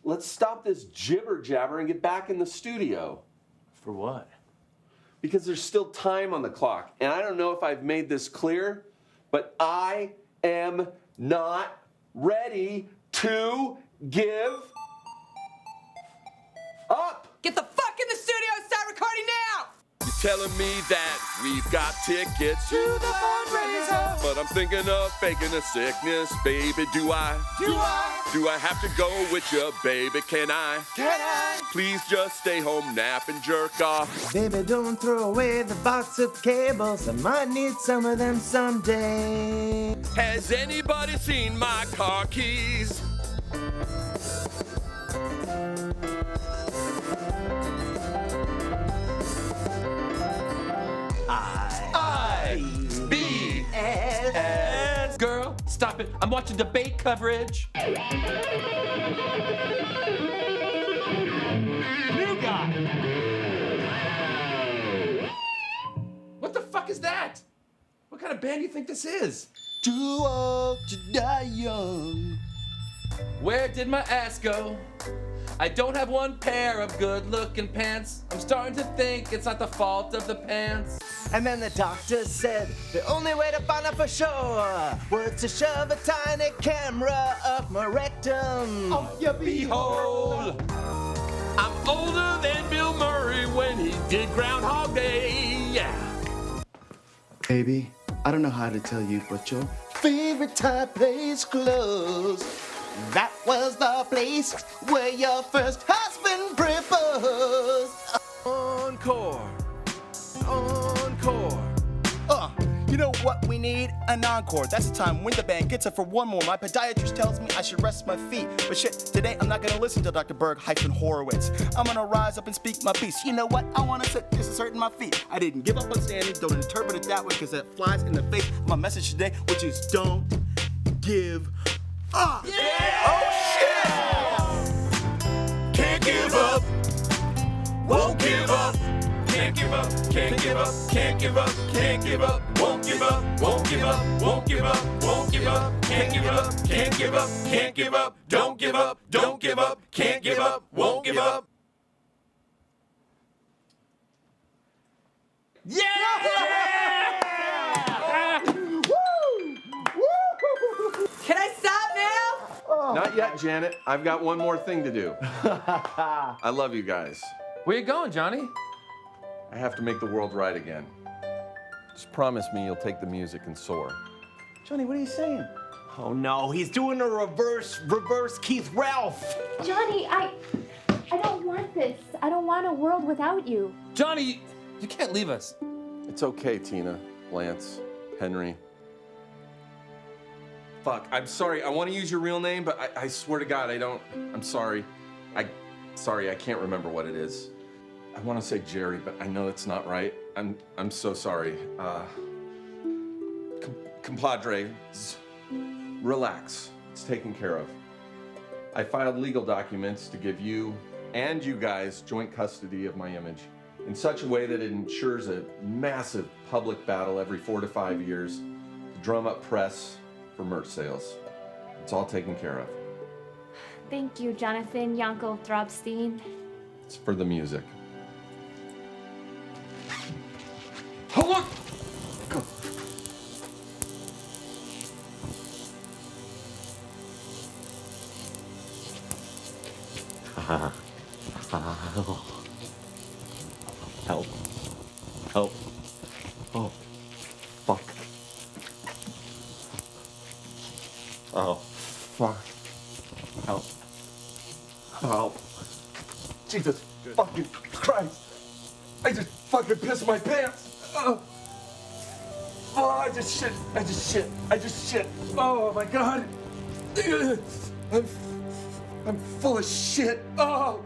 Let's stop this jibber jabber and get back in the studio. For what? Because there's still time on the clock. And I don't know if I've made this clear, but I am not ready to give up. Get the fuck in the studio and start recording now! You're telling me that we've got tickets to the fundraiser, but I'm thinking of faking a sickness, baby. Do I? Do I have to go with you, baby? Can I? Please just stay home, nap, and jerk off. Baby, don't throw away the box of cables. I might need some of them someday. Has anybody seen my car keys? I-B-S. Girl, stop it. I'm watching debate coverage. New guy. What the fuck is that? What kind of band do you think this is? Too old to die young. Where did my ass go? I don't have one pair of good-looking pants. I'm starting to think it's not the fault of the pants. And then the doctor said the only way to find out for sure was to shove a tiny camera up my rectum. Oh, you behold! I'm older than Bill Murray when he did Groundhog Day. Yeah. Baby, I don't know how to tell you, but your favorite Thai place closed. That was the place where your first husband proposed. Encore. Encore. You know what we need? An encore. That's the time when the band gets up for one more. My podiatrist tells me I should rest my feet. But shit, today I'm not gonna listen to Dr. Berg-Horowitz. I'm gonna rise up and speak my piece. You know what? I wanna assert my feet. I didn't give up on standing. Don't interpret it that way, because that flies in the face of my message today, which is don't give up. Yeah! Oh shit! Can't give up. Won't give up. Can't give up, can't give up, can't give up, can't give up, won't give up, won't give up, won't give up, won't give up, can't give up, can't give up, can't give up, don't give up, don't give up, can't give up, won't give up. Yeah! Can I stop now? Not yet, Janet. I've got one more thing to do. I love you guys. Where you going, Johnny? I have to make the world right again. Just promise me you'll take the music and soar. Johnny, what are you saying? Oh no, he's doing a reverse Keith Ralph. Johnny, I don't want this. I don't want a world without you. Johnny, you can't leave us. It's okay, Tina, Lance, Henry. Fuck, I'm sorry. I want to use your real name, but I swear to God, I don't. I'm sorry. Sorry, I can't remember what it is. I want to say Jerry, but I know it's not right. I'm so sorry. Compadre, relax. It's taken care of. I filed legal documents to give you and you guys joint custody of my image in such a way that it ensures a massive public battle every 4 to 5 years to drum up press for merch sales. It's all taken care of. Thank you, Jonathan Yankel Throbstein. It's for the music. Oh, look! Go. Help. Help. Oh, fuck. Oh, fuck. Help. Help. Jesus fucking Christ. I just fucking pissed my pants. Oh, I just shit. Oh my God. I'm full of shit. Oh.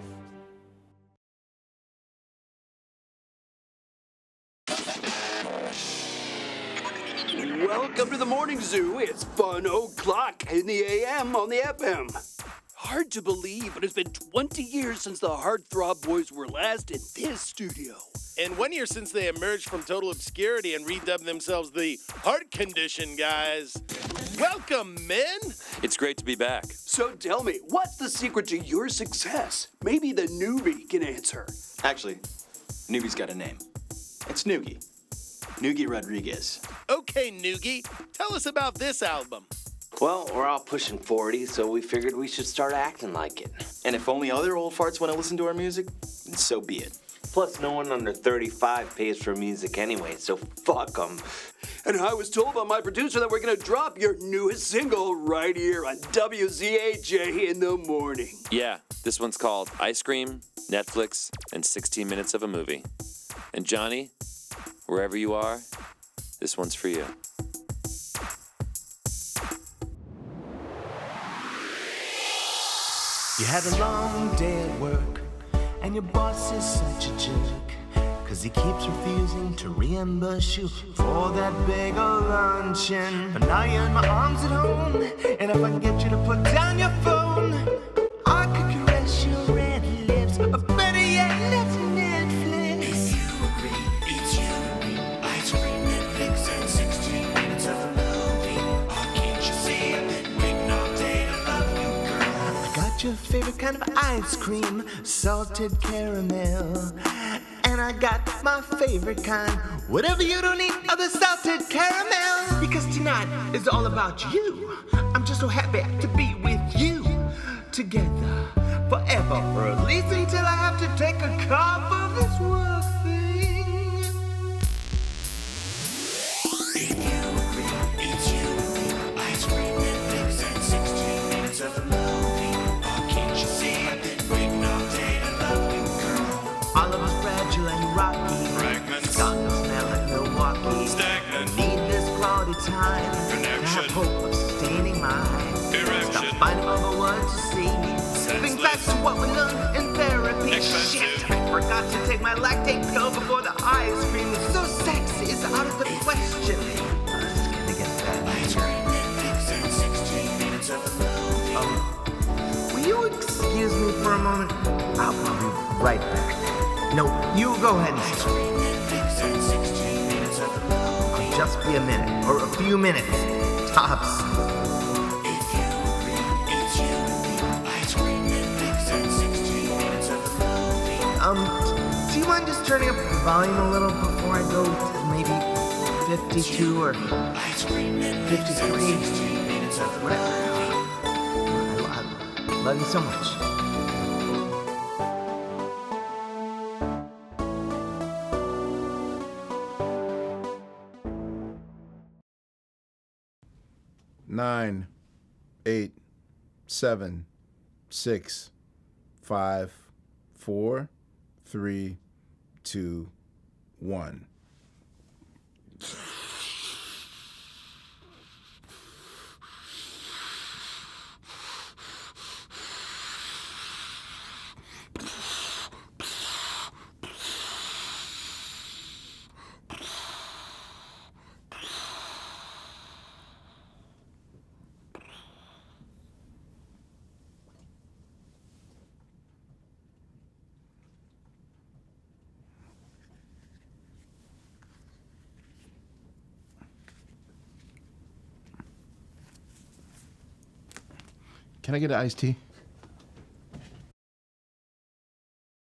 Welcome to the morning zoo. It's fun o'clock in the AM on the FM. Hard to believe, but it's been 20 years since the Heartthrob Boyz were last in this studio. And 1 year since they emerged from total obscurity and redubbed themselves the Heart Condition Guys. Welcome, men! It's great to be back. So tell me, what's the secret to your success? Maybe the newbie can answer. Actually, Newbie's got a name. It's Noogie. Noogie Rodriguez. Okay, Noogie, tell us about this album. Well, we're all pushing 40, so we figured we should start acting like it. And if only other old farts want to listen to our music, then so be it. Plus, no one under 35 pays for music anyway, so fuck them. And I was told by my producer that we're gonna drop your newest single right here on WZAJ in the morning. Yeah, this one's called Ice Cream, Netflix, and 16 Minutes of a Movie. And Johnny, wherever you are, this one's for you. You had a long day at work, and your boss is such a jerk, 'cause he keeps refusing to reimburse you for that big old luncheon. But now you're in my arms at home, and if I can get you to put down your phone, I could caress your red lips, or better yet, let's Netflix. If you agree, it's you and me. Ice cream, Netflix, and 16 minutes of a movie. Oh, can't you see I've been waiting all day to love you, girl? kind of ice cream, salted caramel. And I got my favorite kind, whatever you don't eat of the salted caramel. Because tonight is all about you. I'm just so happy to be with you. Together, forever, or at least until I have to take a cup of this work thing. It's you, ice cream, Netflix, and 16 minutes of a movie. Oh, can't you see I've been waiting all day to love you, girl? All of us fragile and rocky. Fragments. Starting to smell like Milwaukee. Stagnant. Need this quality time. Connection. To have hope of sustaining mind. Erection. Stop fighting over what to see. Think back to what we learned in therapy. Expensive. Shit, I forgot to take my lactate pill before the ice cream is so sexy. It's out of the question. This is gonna get bad. Ice cream, Netflix, and 16 minutes of a movie. Will you excuse me for a moment? I'll be right back. No, you go ahead and Ice start. cream, Netflix, and 16 minutes of a movie. It'll just be a minute, or a few minutes, tops. It's you, ice cream, Netflix, and 16 minutes of a movie. Do you mind just turning up the volume a little before I go to maybe 52 or 53? Whatever. I love you so much. Nine, 8, 7, 6, 5, 4, 3, 2, 1. Can I get an iced tea?